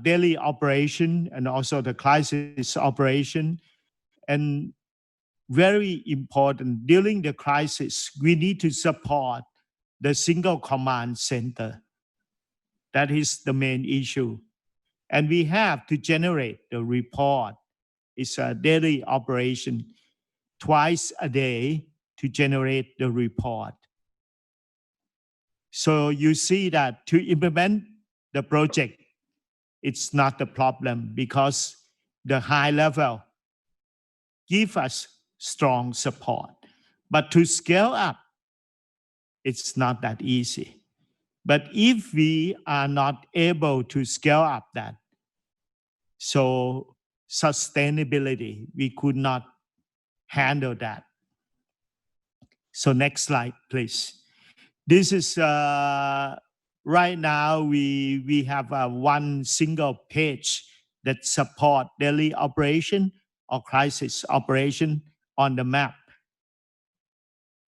daily operation and also the crisis operation. And very important, during the crisis, we need to support the single command center. That is the main issue. And we have to generate the report. It's a daily operation, twice a day to generate the report. So you see that to implement the project, it's not a problem because the high level give us strong support. But to scale up, it's not that easy. But if we are not able to scale up that, so sustainability, we could not handle that. So next slide, please. This is right now we have one single page that support daily operation or crisis operation on the map.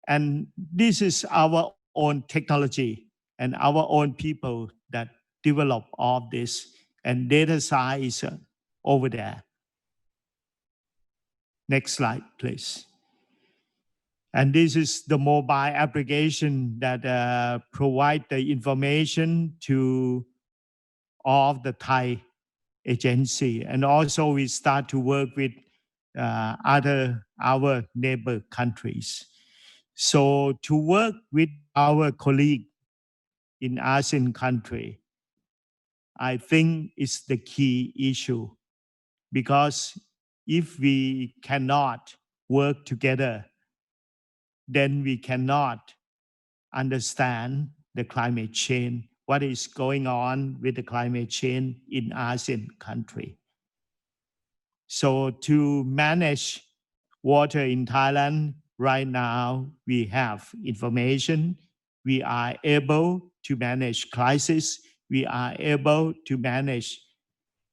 And this is our own technology and our own people that develop all this, and data science over there. Next slide, please. And this is the mobile application that provide the information to all of the Thai agency. And also we start to work with our neighbor countries. So to work with our colleague in ASEAN country, I think is the key issue, because if we cannot work together, then we cannot understand the climate change, what is going on with the climate change in ASEAN country. So to manage water in Thailand, right now we have information, we are able to manage crisis, we are able to manage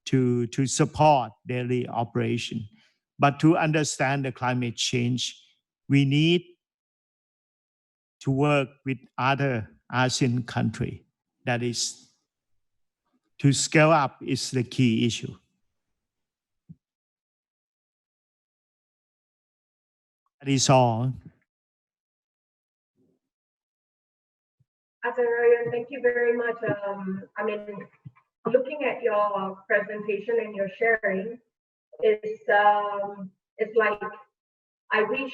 to support daily operation. But to understand the climate change, we need to work with other ASEAN country. That is, to scale up is the key issue. That is all. Ajahn Ryan, thank you very much. I mean, looking at your presentation and your sharing, it's like, I wish,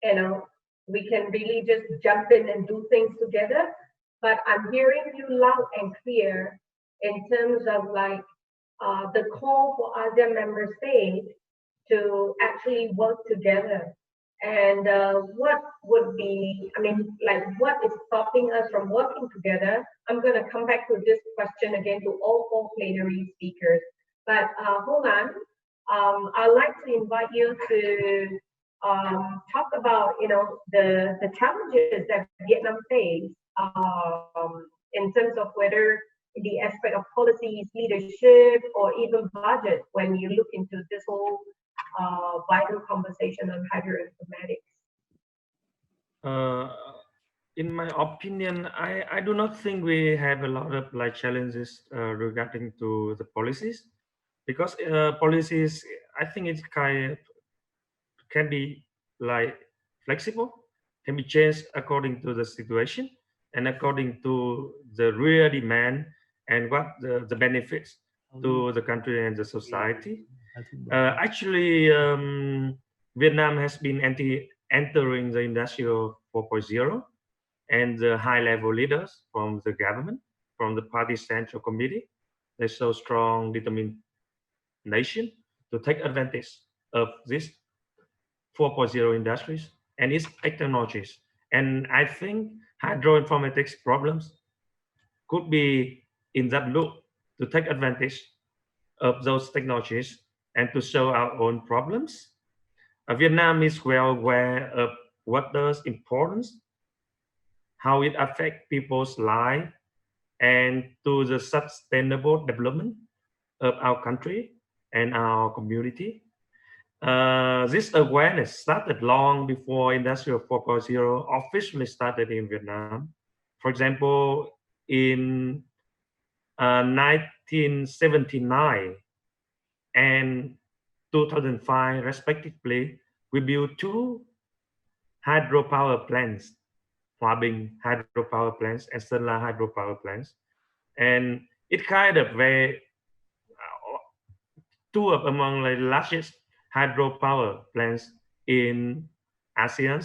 you know, we can really just jump in and do things together. But I'm hearing you loud and clear in terms of like the call for ASEAN member states to actually work together. And what would be, I mean, like what is stopping us from working together? I'm going to come back to this question again to all four plenary speakers. But hold on, I'd like to invite you to talk about, you know, the challenges that Vietnam face in terms of whether the aspect of policies, leadership, or even budget when you look into this whole vital conversation on HydroInformatics. In my opinion, I do not think we have a lot of like challenges regarding to the policies, because policies, I think it's kind of can be like flexible, can be changed according to the situation and according to the real demand and what the benefits to the country and the society. Actually, Vietnam has been entering the industrial 4.0, and the high-level leaders from the government, from the party central committee, they show strong determination to take advantage of this 4.0 industries and its technologies. And I think HydroInformatic's problems could be in that loop to take advantage of those technologies and to solve our own problems. Vietnam is well aware of water's importance, how it affects people's life, and to the sustainable development of our country and our community. This awareness started long before Industrial 4.0 officially started in Vietnam. For example, in 1979 and 2005, respectively, we built two hydropower plants, Hòa Bình hydropower plants and Sơn La hydropower plants. And it kind of two of among the largest hydropower plants in ASEAN,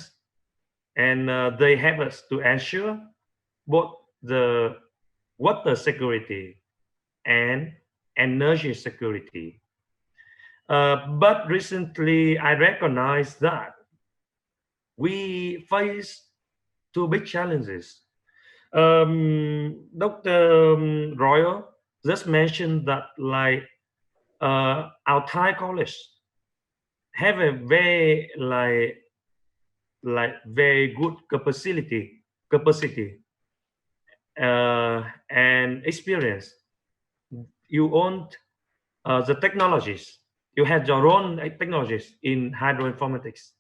and they help us to ensure both the water security and energy security. But recently, I recognize that we face two big challenges. Dr. Royal just mentioned that like our Thai college have a very very good capacity and experience. You own the technologies. You have your own technologies in hydroinformatics,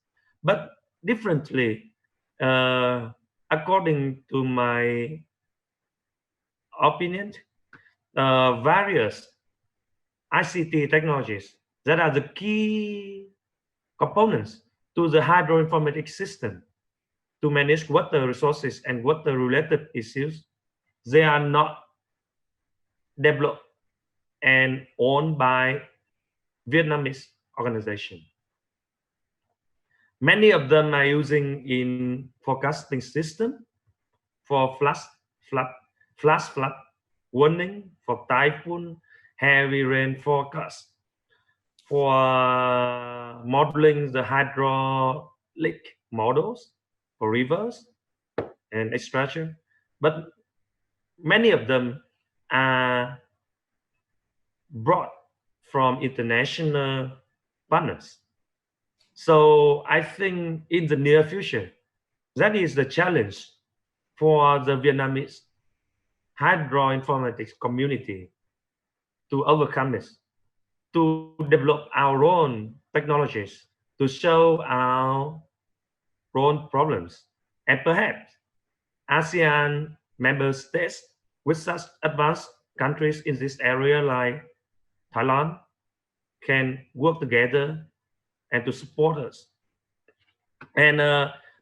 but differently, according to my opinion, various ICT technologies that are the key components to the hydroinformatics system to manage water resources and water related issues. They are not developed and owned by Vietnamese organization. Many of them are using in forecasting system for flash flood warning, for typhoon, heavy rain forecast, for modeling the hydraulic models for rivers and extraction. But many of them are brought from international partners. So I think in the near future, that is the challenge for the Vietnamese hydroinformatics community to overcome this, to develop our own technologies, to solve our own problems. And perhaps ASEAN member states with such advanced countries in this area like Thailand can work together and to support us. And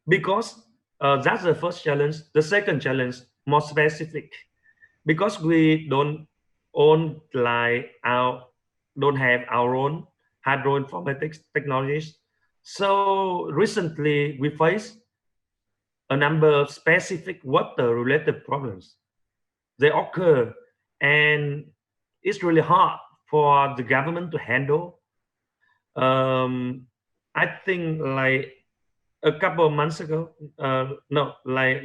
because that's the first challenge, the second challenge, more specific, because we don't own don't have our own hydroinformatics technologies. So recently we faced a number of specific water-related problems. They occur, and it's really hard for the government to handle. I think like a couple of months ago, no, like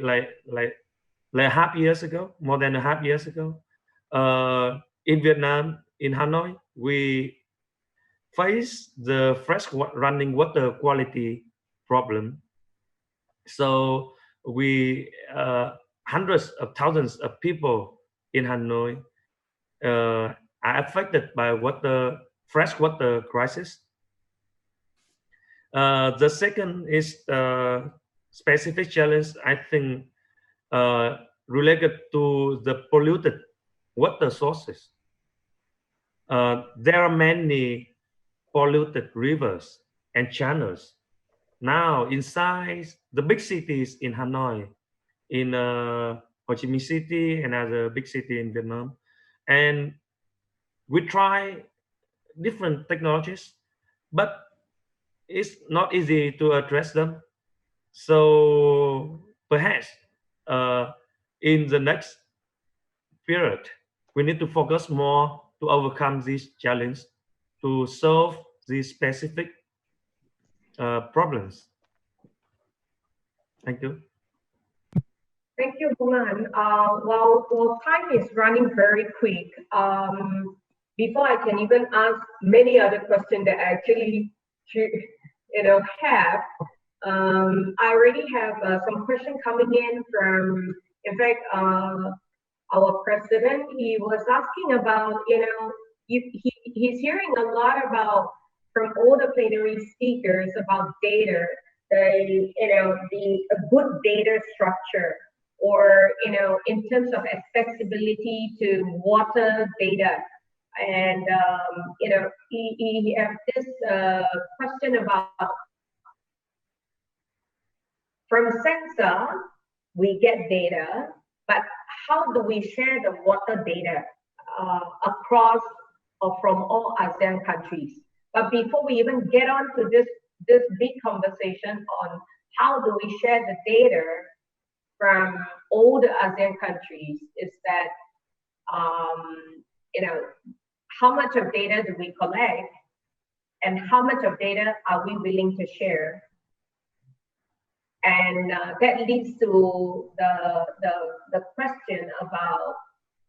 half years ago, more than a half years ago, in Vietnam, in Hanoi, we faced the fresh running water quality problem. So we hundreds of thousands of people in Hanoi are affected by fresh water crisis. The second is specific challenge, I think, related to the polluted water sources. There are many polluted rivers and channels now inside the big cities in Hanoi, in Ho Chi Minh City, and other big city in Vietnam. And we try different technologies, but it's not easy to address them. So perhaps in the next period, we need to focus more to overcome this challenge, to solve these specific problems. Thank you. Thank you, Bulan. Well, time is running very quick. Before I can even ask many other questions that I actually have, I already have some questions coming in from, in fact, our president. He was asking about, he's hearing a lot about from all the plenary speakers about data, a good data structure, or in terms of accessibility to water data. And he has this question about, from sensor we get data, but how do we share the water data across or from all ASEAN countries? But before we even get on to this big conversation on how do we share the data from all the ASEAN countries, is that how much of data do we collect, and how much of data are we willing to share? And that leads to the question about,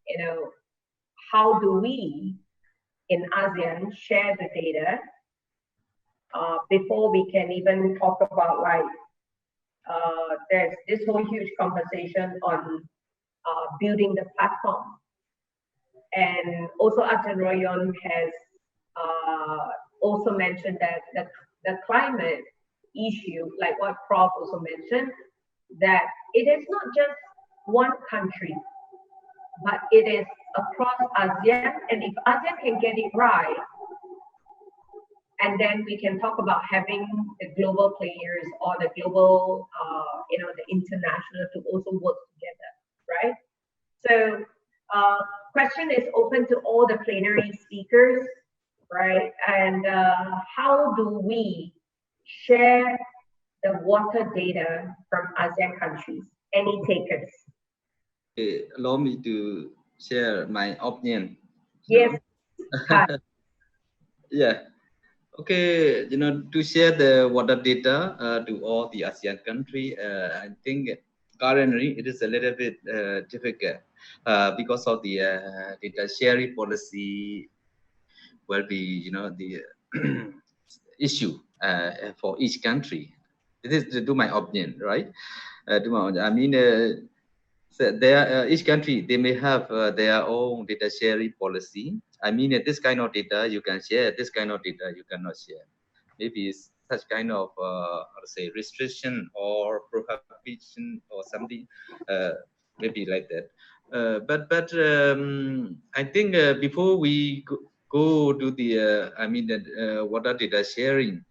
you know, how do we in ASEAN share the data before we can even talk about, like, there's this whole huge conversation on building the platform. And also Ajahn Royon has also mentioned that the climate issue, like what Prof also mentioned, that it is not just one country, but it is across ASEAN. And if ASEAN can get it right, and then we can talk about having the global players or the global, you know, the international to also work together, right? So question is open to all the plenary speakers, right? And how do we share the water data from ASEAN countries? Any takers? Allow me to share my opinion. Yes. Yeah. Okay, you know, to share the water data to all the ASEAN country, I think currently it is a little bit difficult because of the data sharing policy will be, you know, the issue for each country. This is to my opinion, right? I mean, so there, each country, they may have their own data sharing policy. I mean, this kind of data you can share, this kind of data you cannot share. Maybe it's such kind of, how to say, restriction or prohibition or something, maybe like that. But I think before we go to the, I mean, the water data sharing,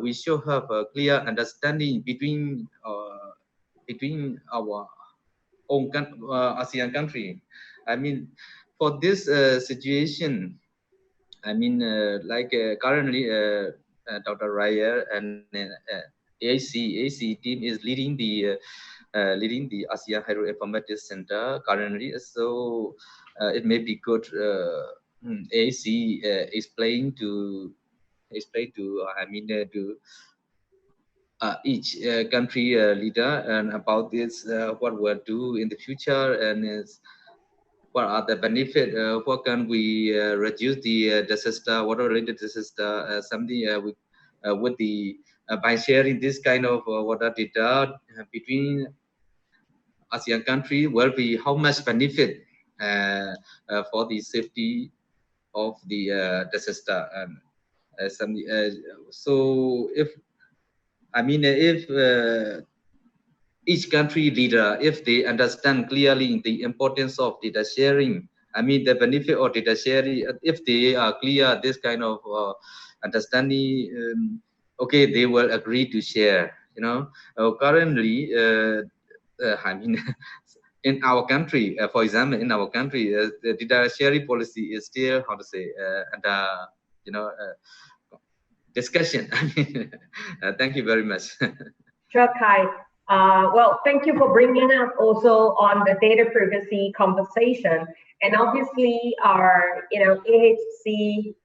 we should have a clear understanding between our own ASEAN country. I mean, for this situation, I mean, like currently, Dr. Raya and AAC team is leading the ASEAN HydroInformatics Center currently. So it may be good. AAC explain to I mean to each country leader and about this, what we'll do in the future, and what are the benefits, what can we reduce the disaster, water-related disaster, something with the by sharing this kind of water data between ASEAN countries will be how much benefit for the safety of the disaster. So if I mean, if each country leader, if they understand clearly the importance of data sharing, I mean, the benefit of data sharing, if they are clear this kind of understanding, okay, they will agree to share. You know, currently, I mean, in our country, for example, in our country, the data sharing policy is still, how to say, under, you know, discussion. I mean, thank you very much. Sure, Kai. Well, thank you for bringing up also on the data privacy conversation. And obviously, our, you know, AHC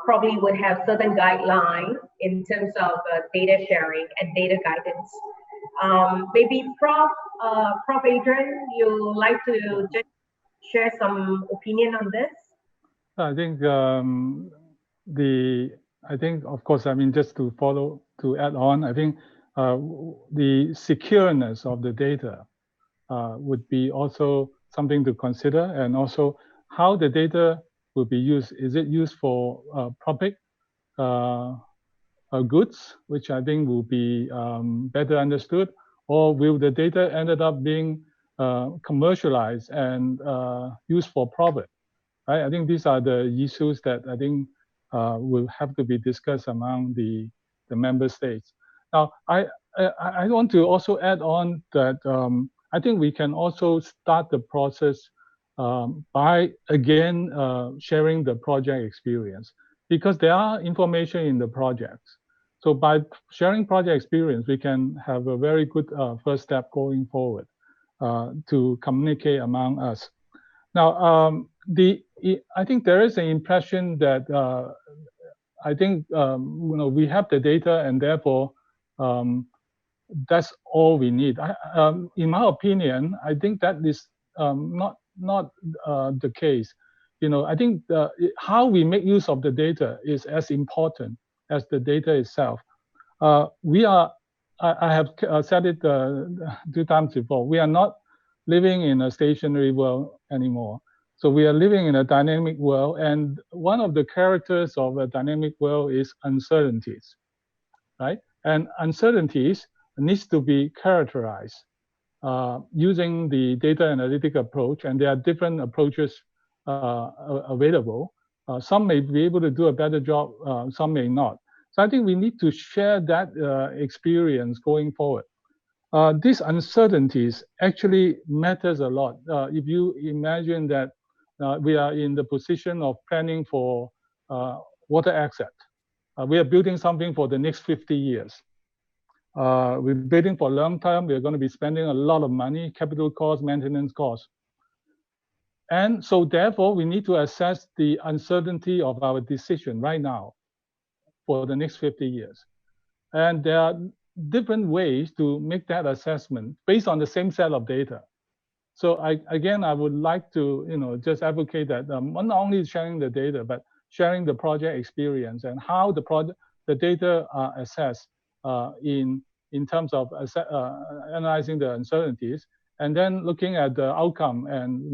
probably would have certain guidelines in terms of data sharing and data guidance. Maybe Prof Adrian, you like to just share some opinion on this? I think I think, of course, I mean, just to add on, I think the secureness of the data would be also something to consider, and also how the data will be used. Is it used for public goods, which I think will be better understood, or will the data ended up being commercialized and used for profit? Right? I think these are the issues that I think will have to be discussed among the member states. Now, I want to also add on that I think we can also start the process by, again, sharing the project experience, because there are information in the projects. So by sharing project experience, we can have a very good first step going forward to communicate among us. Now, I think there is an impression that I think you know, we have the data, and therefore that's all we need. In my opinion, I think that is not the case. I think how we make use of the data is as important as the data itself. I have said it 2 times before. We are not living in a stationary world anymore. So we are living in a dynamic world, and one of the characters of a dynamic world is uncertainties, right? And uncertainties needs to be characterized using the data analytic approach, and there are different approaches available. Some may be able to do a better job, some may not. So I think we need to share that experience going forward. These uncertainties actually matters a lot. If you imagine that we are in the position of planning for water access, we are building something for the next 50 years. We're building for long term. We're going to be spending a lot of money, capital costs, maintenance costs. And so therefore, we need to assess the uncertainty of our decision right now for the next 50 years. And there are different ways to make that assessment based on the same set of data. So I would like to just advocate that not only sharing the data, but sharing the project experience and how the data are assessed in terms of analyzing the uncertainties, and then looking at the outcome and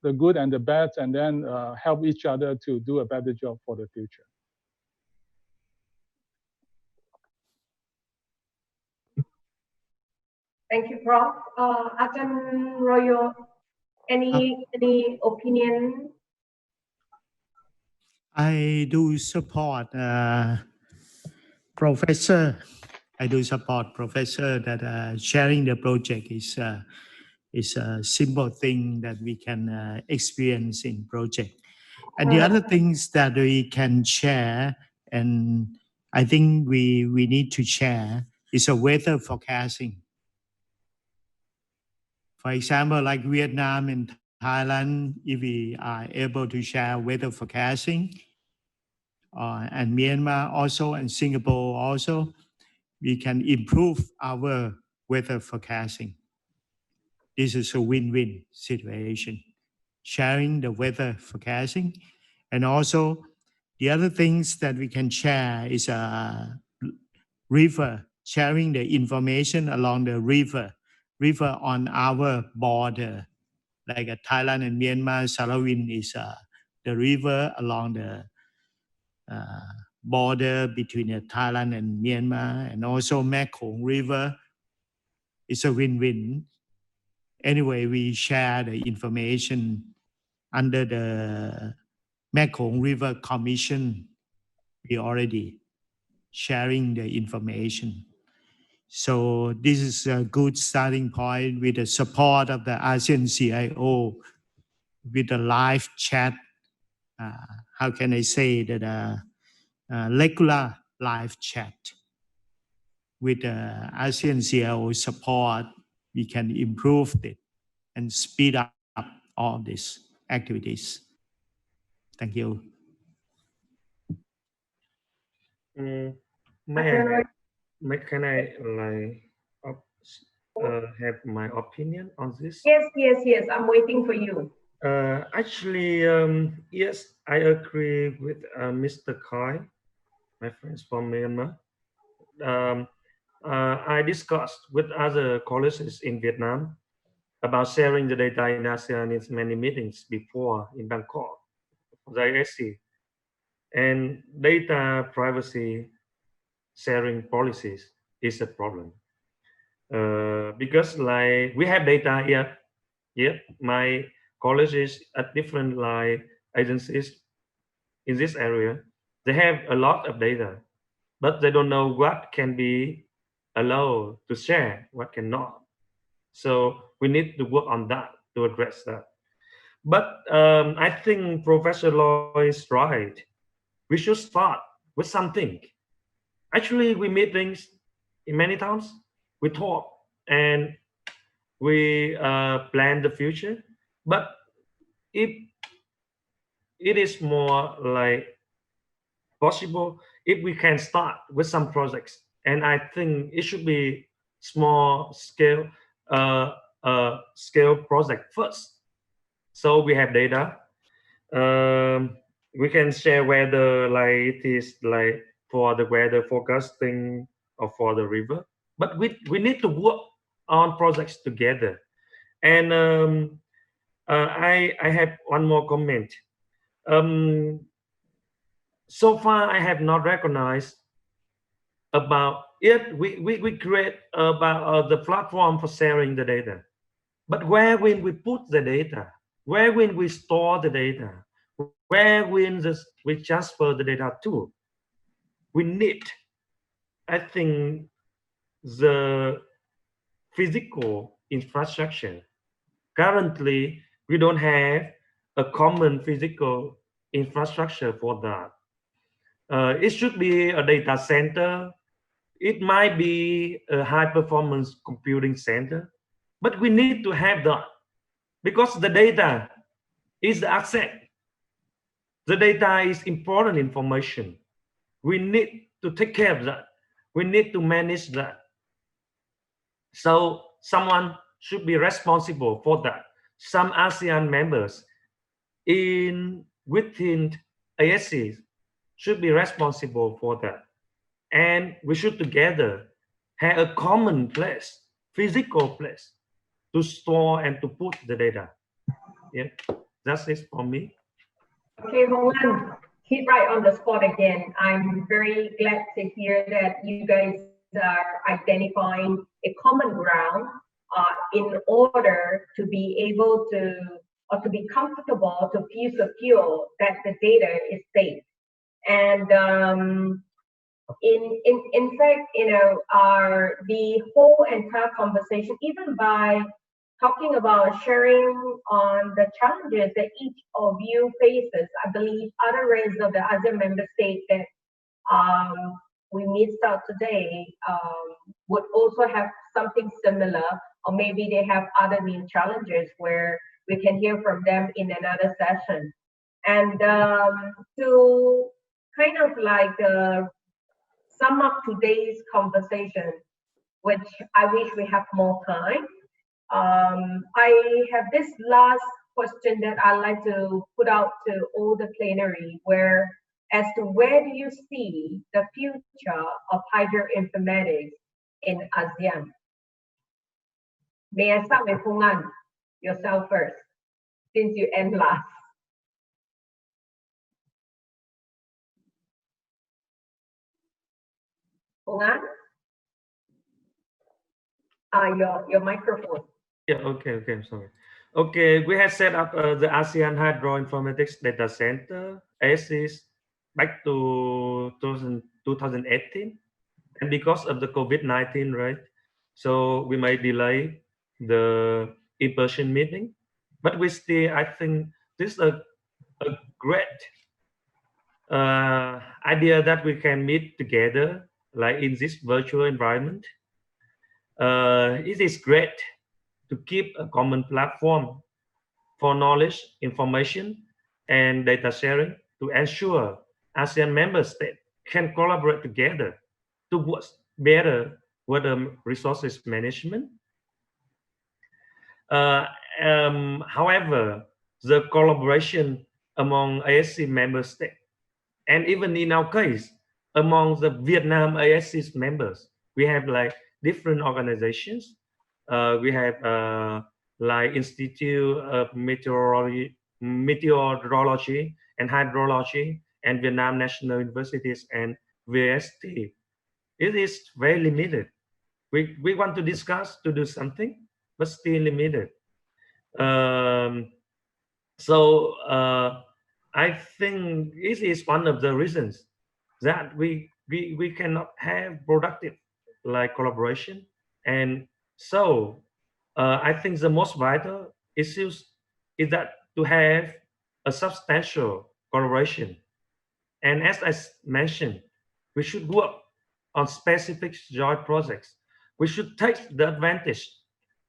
the good and the bad, and then help each other to do a better job for the future. Thank you, Prof. Ajahn Royo, any opinion? I do support Professor. I do support Professor that sharing the project is a simple thing that we can experience in project. And the other things that we can share, and I think we need to share, is a weather forecasting. For example, like Vietnam and Thailand, if we are able to share weather forecasting, and Myanmar also, and Singapore also, we can improve our weather forecasting. This is a win-win situation, sharing the weather forecasting. And also, the other things that we can share is a river, sharing the information along the river on our border. Like Thailand and Myanmar, Sarawin is the river along the border between Thailand and Myanmar, and also Mekong River. It's a win-win. Anyway, we share the information under the Mekong River Commission. We already sharing the information. So this is a good starting point with the support of the ASEAN CIO with the live chat. How can I say that regular live chat with the ASEAN CIO support, we can improve it and speed up all these activities. Thank you. Can I have my opinion on this? Yes. I'm waiting for you. Actually, yes, I agree with Mr. Kai, my friends from Myanmar. I discussed with other colleagues in Vietnam about sharing the data in ASEAN in many meetings before in Bangkok, the ISC, and data privacy sharing policies is a problem because like we have data here. My colleagues at different agencies in this area, they have a lot of data, but they don't know what can be allowed to share, what cannot. So we need to work on that to address that. But I think Professor Loy is right. We should start with something. Actually, we meet things in many times. We talk and we plan the future. But if it is more like possible if we can start with some projects, and I think it should be small scale scale project first. So we have data. We can share weather, like it is like for the weather forecasting or for the river. But we need to work on projects together. And I have one more comment. So far, I have not recognized about it. We create about the platform for sharing the data. But where will we put the data? Where will we store the data? Where will we transfer the data to? We need, I think, the physical infrastructure. Currently, we don't have a common physical infrastructure for that. It should be a data center. It might be a high performance computing center, but we need to have that because the data is the asset. The data is important information. We need to take care of that. We need to manage that. So someone should be responsible for that. Some ASEAN members within ASEAN should be responsible for that. And we should together have a common place, physical place to store and to put the data. Yeah, that's it for me. Okay, Hong An, hit right on the spot again. I'm very glad to hear that you guys are identifying a common ground in order to be able to, or to be comfortable to feel secure that the data is safe. And in fact, you know, the whole entire conversation, even by talking about sharing on the challenges that each of you faces, I believe other rest of the ASEAN member states that we missed out today would also have something similar, or maybe they have other new challenges where we can hear from them in another session. And to kind of like sum up today's conversation, which I wish we have more time. I have this last question that I'd like to put out to all the plenary, as to where do you see the future of hydroinformatics in ASEAN? May I start with Hong An, yourself first, since you end last. Hong An? Your microphone. Yeah, okay, I'm sorry. Okay, we have set up the ASEAN HydroInformatics Data Center, ASIS, back to 2018. And because of the COVID-19, right? So we might delay the in-person meeting, but we still, I think this is a great idea that we can meet together, like in this virtual environment. It is great to keep a common platform for knowledge, information, and data sharing to ensure ASEAN member states can collaborate together towards better water resources management. However, the collaboration among ASEAN member states, and even in our case, among the Vietnam ASEAN members, we have like different organizations. We have like Institute of Meteorology and Hydrology, and Vietnam National Universities and VST. It is very limited. We want to discuss, to do something, but still limited. So I think this is one of the reasons that we cannot have productive like collaboration. And so I think the most vital issues is that to have a substantial collaboration. And as I mentioned, we should work on specific joint projects. We should take the advantage.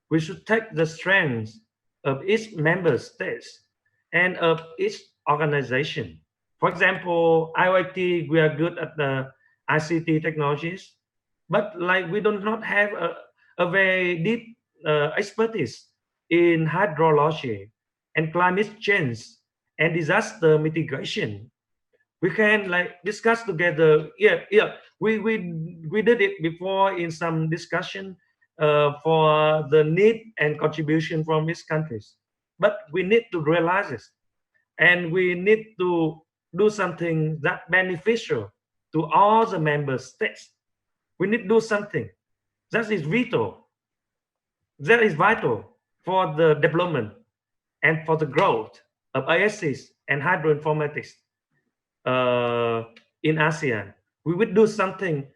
We should take the strengths of each member states and of each organization. For example, IoT, we are good at the ICT technologies, but like we do not have a very deep expertise in hydrology and climate change and disaster mitigation. We can like discuss together. We did it before in some discussion for the need and contribution from these countries. But we need to realize this, and we need to do something that beneficial to all the member states. We need to do something that is vital, for the development and for the growth of ISCs and hydroinformatics in ASEAN. We would do something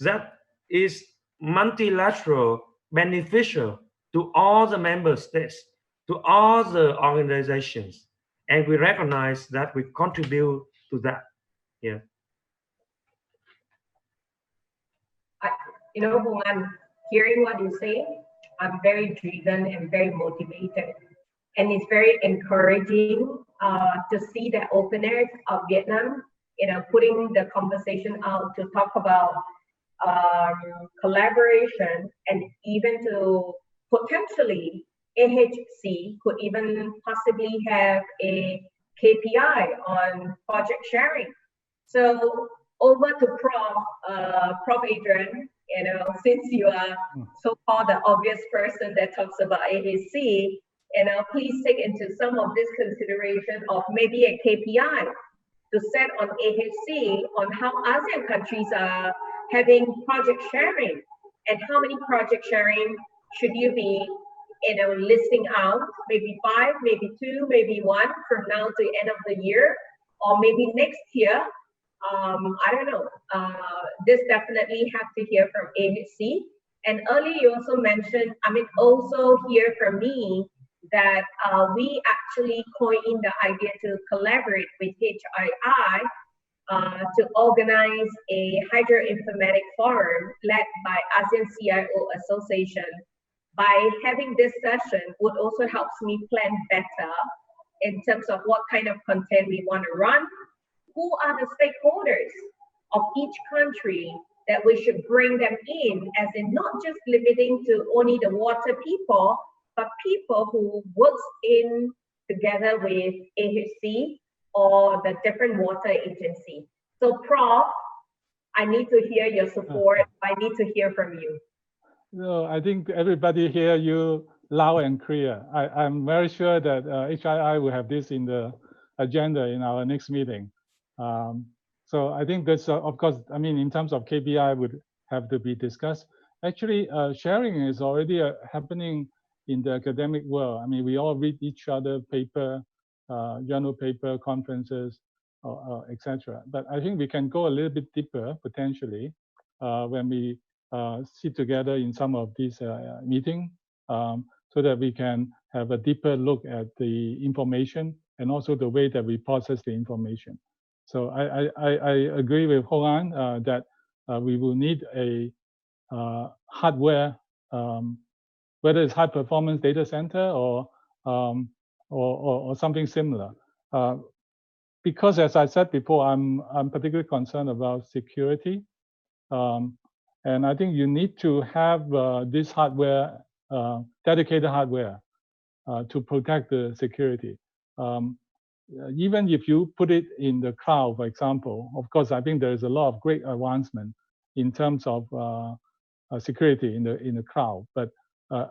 that is multilateral, beneficial to all the member states, to all the organizations, and we recognize that we contribute to that. Yeah. You know, Hong An, hearing what you say, I'm very driven and very motivated. And it's very encouraging to see the openness of Vietnam, you know, putting the conversation out to talk about collaboration, and even to potentially AHC could even possibly have a KPI on project sharing. So over to Prof. Adrian, you know, since you are so-called the obvious person that talks about AHC, you know, please take into some of this consideration of maybe a KPI to set on AHC on how ASEAN countries are having project sharing, and how many project sharing should you be, you know, listing out, maybe 5, maybe 2, maybe 1 from now to the end of the year, or maybe next year. I don't know. This definitely have to hear from AHC. And earlier you also mentioned, I mean, also hear from me that we actually coined the idea to collaborate with HII to organize a HydroInformatics forum led by ASEAN CIO Association. By having this session would also helps me plan better in terms of what kind of content we want to run, who are the stakeholders of each country that we should bring them in, as in not just limiting to only the water people, but people who works in together with AHC or the different water agency. So Prof, I need to hear your support. I need to hear from you. No, I think everybody hear you loud and clear. I'm very sure that HII will have this in the agenda in our next meeting. So I think that's, of course, I mean, in terms of KPI would have to be discussed. Actually, sharing is already happening in the academic world. I mean, we all read each other paper, journal paper, conferences, etc. But I think we can go a little bit deeper potentially when we sit together in some of these meetings, so that we can have a deeper look at the information and also the way that we process the information. So I agree with Hong An that we will need a hardware, whether it's high performance data center or something similar. Because as I said before, I'm particularly concerned about security. And I think you need to have this hardware, dedicated hardware to protect the security. Even if you put it in the cloud, for example, of course, I think there is a lot of great advancement in terms of security in the cloud. But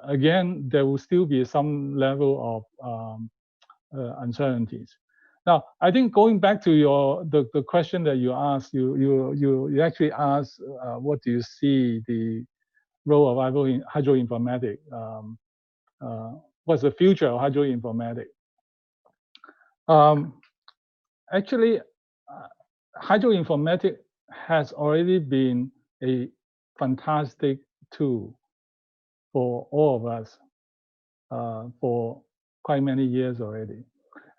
again, there will still be some level of uncertainties. Now, I think going back to the question that you asked, you actually asked, what do you see the role of hydroinformatics? What's the future of hydroinformatics? Actually, hydroinformatics has already been a fantastic tool for all of us for quite many years already.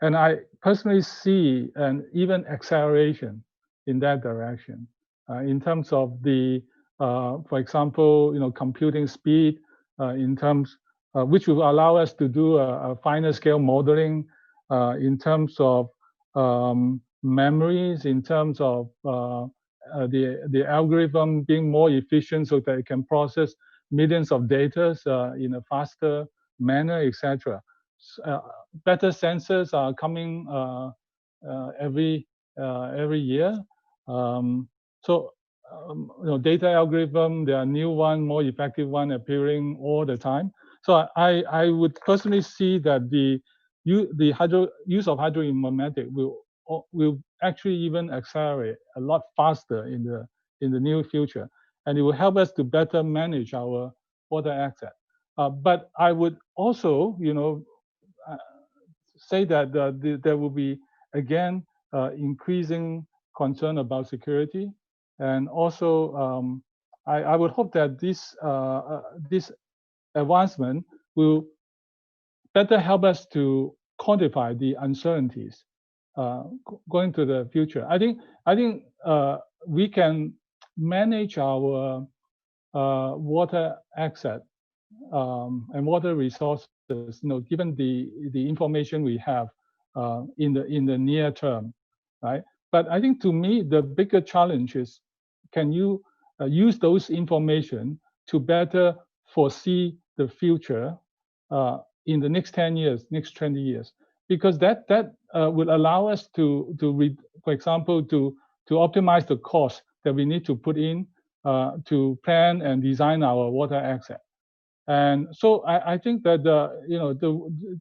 And I personally see an even acceleration in that direction in terms of the, for example, computing speed, in terms which will allow us to do a finer scale modeling, in terms of memories, in terms of the algorithm being more efficient so that it can process millions of data in a faster manner, etc. Better sensors are coming every year. Data algorithm, there are new one, more effective one appearing all the time. So I would personally see that the use of HydroInformatics will actually even accelerate a lot faster in the near future, and it will help us to better manage our water access. But I would also, say that there will be again increasing concern about security, and also I would hope that this advancement will better help us to quantify the uncertainties going to the future. I think we can manage our water access and water resources, given the information we have in the near term, right? But I think to me the bigger challenge is, can you use those information to better foresee the future in the next 10 years, next 20 years? Because that will allow us for example, to optimize the cost that we need to put in to plan and design our water access. And so I think that the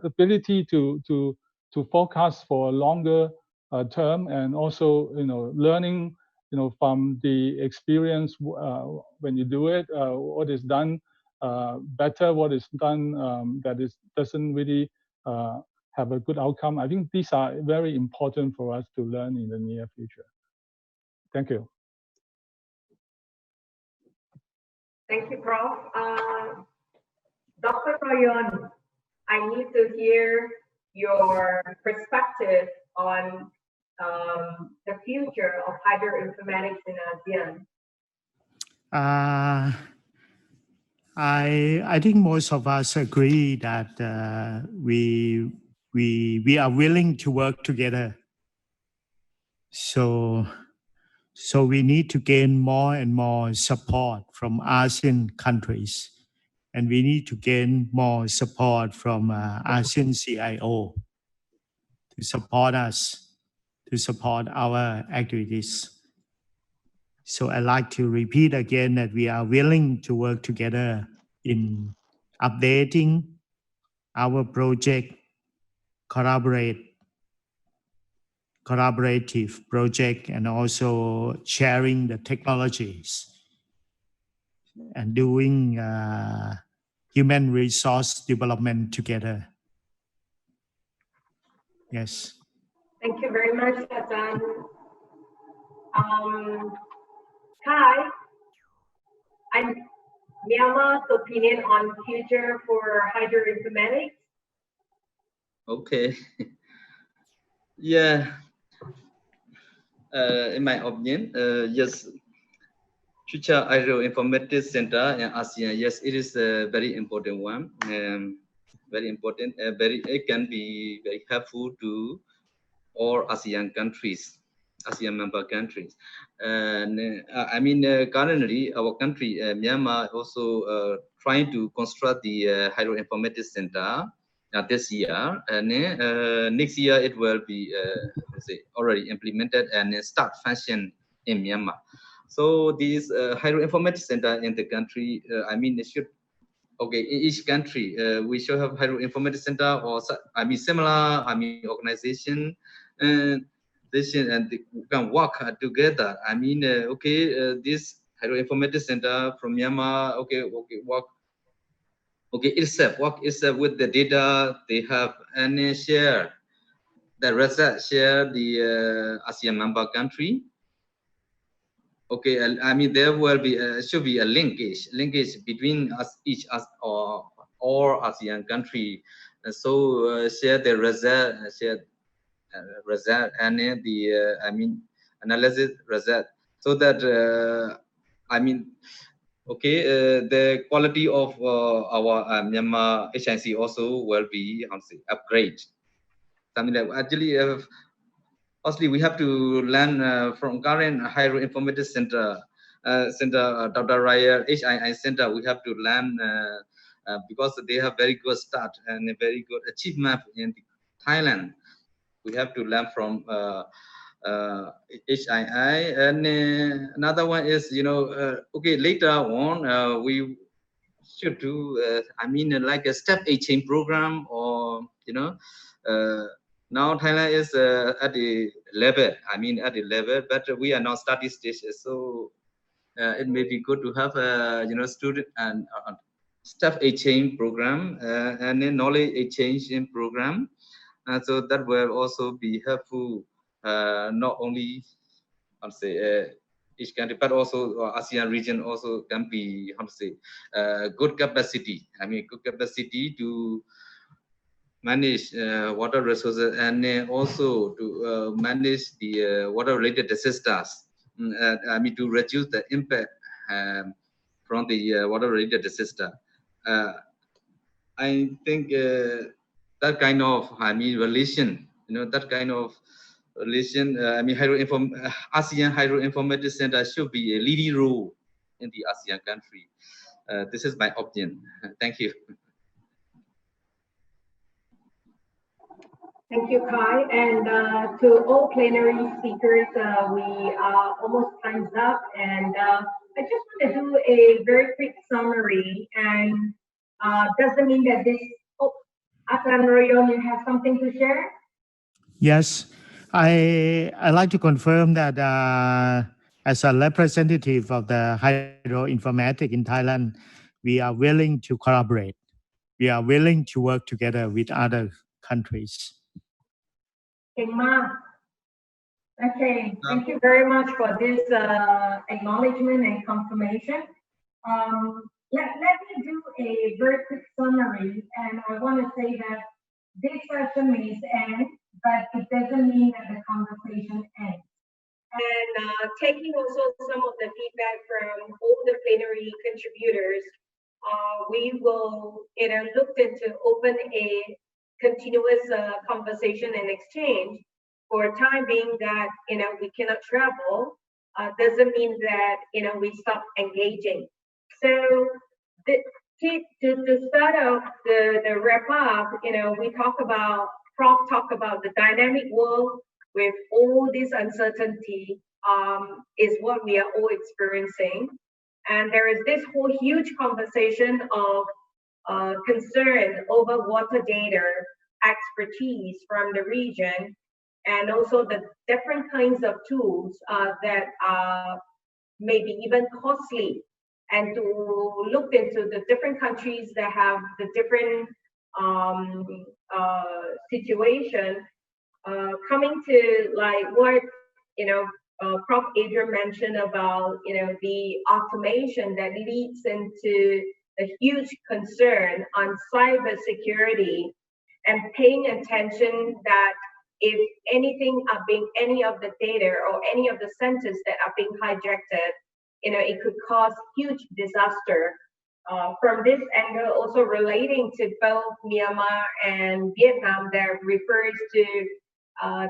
ability to forecast for a longer term, and also learning from the experience when you do it, what is done better, what is done that doesn't really have a good outcome. I think these are very important for us to learn in the near future. Thank you. Thank you, Prof. Dr. Royon, I need to hear your perspective on the future of hydroinformatics in ASEAN. I think most of us agree that we are willing to work together. So we need to gain more and more support from ASEAN countries, and we need to gain more support from ASEAN CIO to support us, to support our activities. So I'd like to repeat again that we are willing to work together in updating our project, collaborative project, and also sharing the technologies and doing human resource development together. Yes. Thank you very much, Atan. Kai, and Myanmar's opinion on future for hydroinformatics? Okay. Yeah. In my opinion, yes, future HydroInformatics Center in ASEAN, yes, it is a very important one. Very important. It can be very helpful to all ASEAN countries, ASEAN member countries. And I mean, currently our country, Myanmar, also trying to construct the HydroInformatics Center this year. And next year it will be already implemented and start function in Myanmar. So this HydroInformatics Center in the country, I mean, it should, okay, in each country, we should have HydroInformatics Center, or I mean similar, I mean organization, and they can work together. I mean, this HydroInformatics Center from Myanmar, work itself with the data they have, and share the result, share the ASEAN member country. Okay, I mean there will be should be a linkage between each or all ASEAN country. So share the result, and the I mean analysis result, so that I mean the quality of our Myanmar HIC also will be upgrade. Something like actually firstly we have to learn from current HydroInformatics Center Center, Dr. Raya, HII Center, we have to learn because they have very good start and a very good achievement in Thailand. We have to learn from HII. And another one is, okay, later on, we should do, like a step exchange program, or, now Thailand is at the level, but we are now study stage. So it may be good to have a, student and staff exchange program and then knowledge exchange in program. So that will also be helpful, not only, each country, but also ASEAN region also can be, good capacity. Good capacity to manage water resources, and also to manage the water-related disasters. To reduce the impact from the water-related disaster. I think that kind of, relation, that kind of relation, ASEAN HydroInformatics Center should be a leading role in the ASEAN country. This is my opinion. Thank you. Thank you, Kai. And to all plenary speakers, we are almost time's up. And I just want to do a very quick summary. And doesn't mean that this, Atan Royon, you have something to share? Yes, I like to confirm that as a representative of the HydroInformatics in Thailand, we are willing to collaborate. We are willing to work together with other countries. Okay, thank you very much for this acknowledgement and confirmation. Let me do a very quick summary, and I want to say that this session may end, but it doesn't mean that the conversation ends. And taking also some of the feedback from all the plenary contributors, we will look into open a continuous conversation and exchange. For a time being that we cannot travel, doesn't mean that we stop engaging. So to start off the wrap up, we talk about the dynamic world with all this uncertainty is what we are all experiencing. And there is this whole huge conversation of concern over water data expertise from the region, and also the different kinds of tools that are maybe even costly, and to look into the different countries that have the different situation, coming to like what Prof. Adrian mentioned about the automation that leads into a huge concern on cybersecurity, and paying attention that if any of the data or any of the centers that are being hijacked, it could cause huge disaster. From this angle, also relating to both Myanmar and Vietnam, that refers to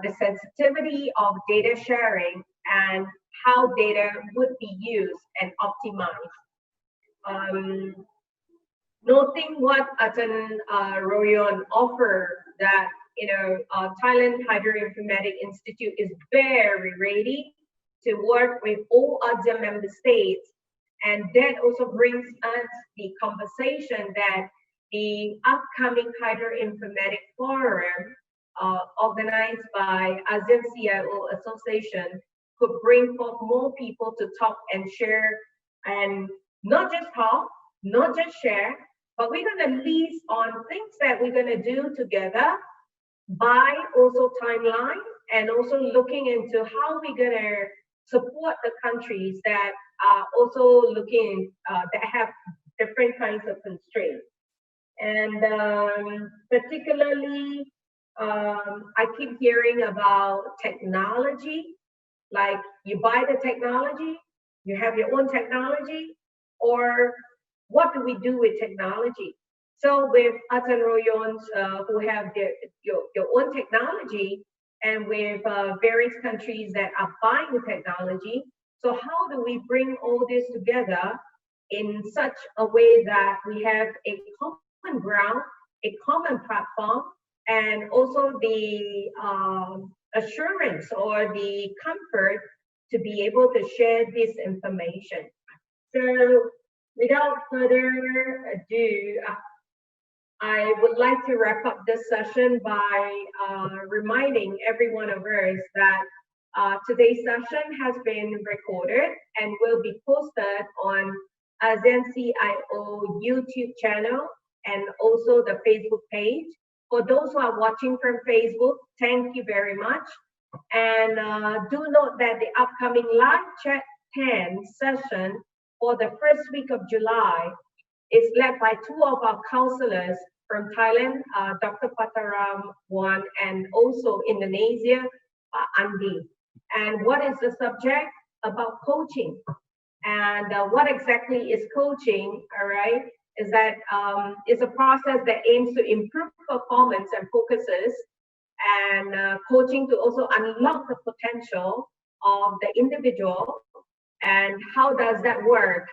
the sensitivity of data sharing and how data would be used and optimized. Noting what Atan Royon offered, that Thailand HydroInformatics Institute is very ready to work with all other member states, and that also brings us the conversation that the upcoming HydroInformatics Forum organized by ASEAN CIO Association could bring forth more people to talk and share, and not just talk, not just share, but we're going to list on things that we're going to do together, by also timeline, and also looking into how we're going to support the countries that are also looking, that have different kinds of constraints. And particularly, I keep hearing about technology, like you buy the technology, you have your own technology, or what do we do with technology? So with Atan Royons, who have your own technology, and with various countries that are buying technology, So how do we bring all this together in such a way that we have a common ground, a common platform, and also the assurance or the comfort to be able to share this information. So without further ado, I would like to wrap up this session by reminding every one of us that today's session has been recorded and will be posted on ASEAN CIO YouTube channel and also the Facebook page. For those who are watching from Facebook, thank you very much. And do note that the upcoming live chat 10 session for the first week of July is led by two of our counselors from Thailand, Dr. Pataram Wan, and also Indonesia, Andi. And what is the subject? About coaching. And what exactly is coaching, all right, is that it's a process that aims to improve performance and focuses, and coaching to also unlock the potential of the individual. And how does that work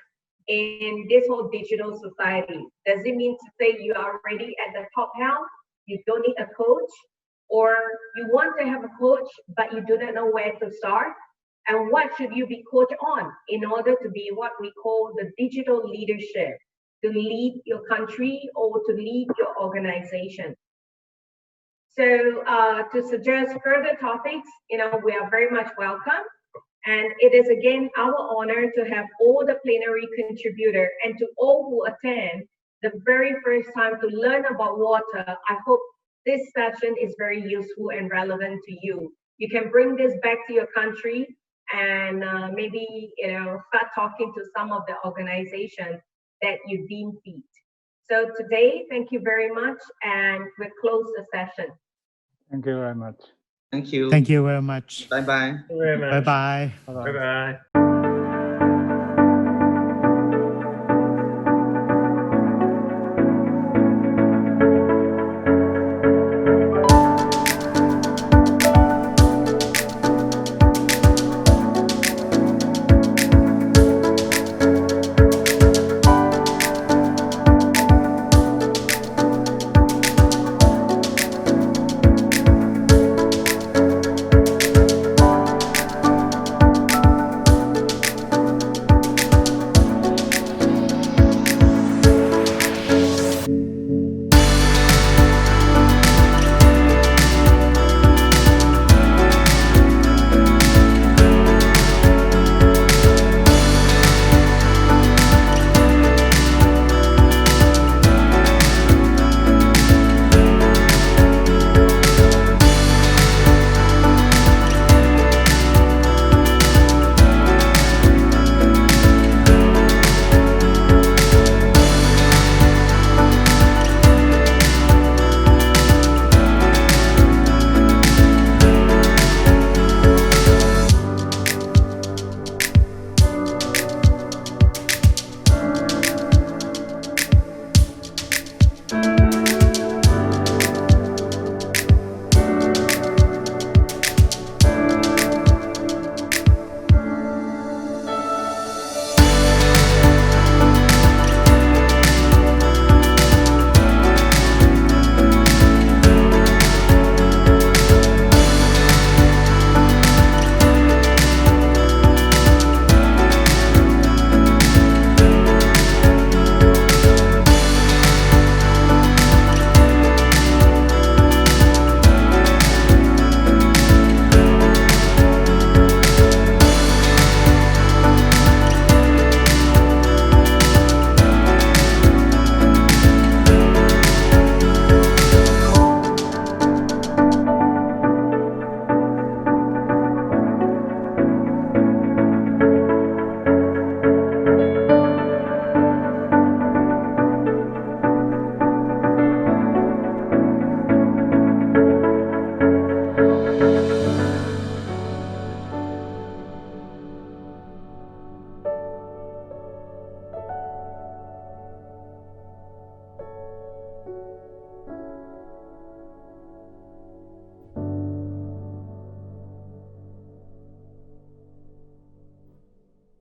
in this whole digital society? Does it mean to say you are already at the top helm, you don't need a coach, or you want to have a coach but you do not know where to start? And what should you be coached on in order to be what we call the digital leadership, to lead your country or to lead your organization? So to suggest further topics, we are very much welcome. And it is again our honor to have all the plenary contributors and to all who attend the very first time to learn about water. I hope this session is very useful and relevant to you. You can bring this back to your country and maybe start talking to some of the organizations that you deem fit. So today, thank you very much, and we'll close the session. Thank you very much. Thank you. Thank you very much. Bye-bye. Thank you very much. Bye-bye. Bye-bye. Bye-bye.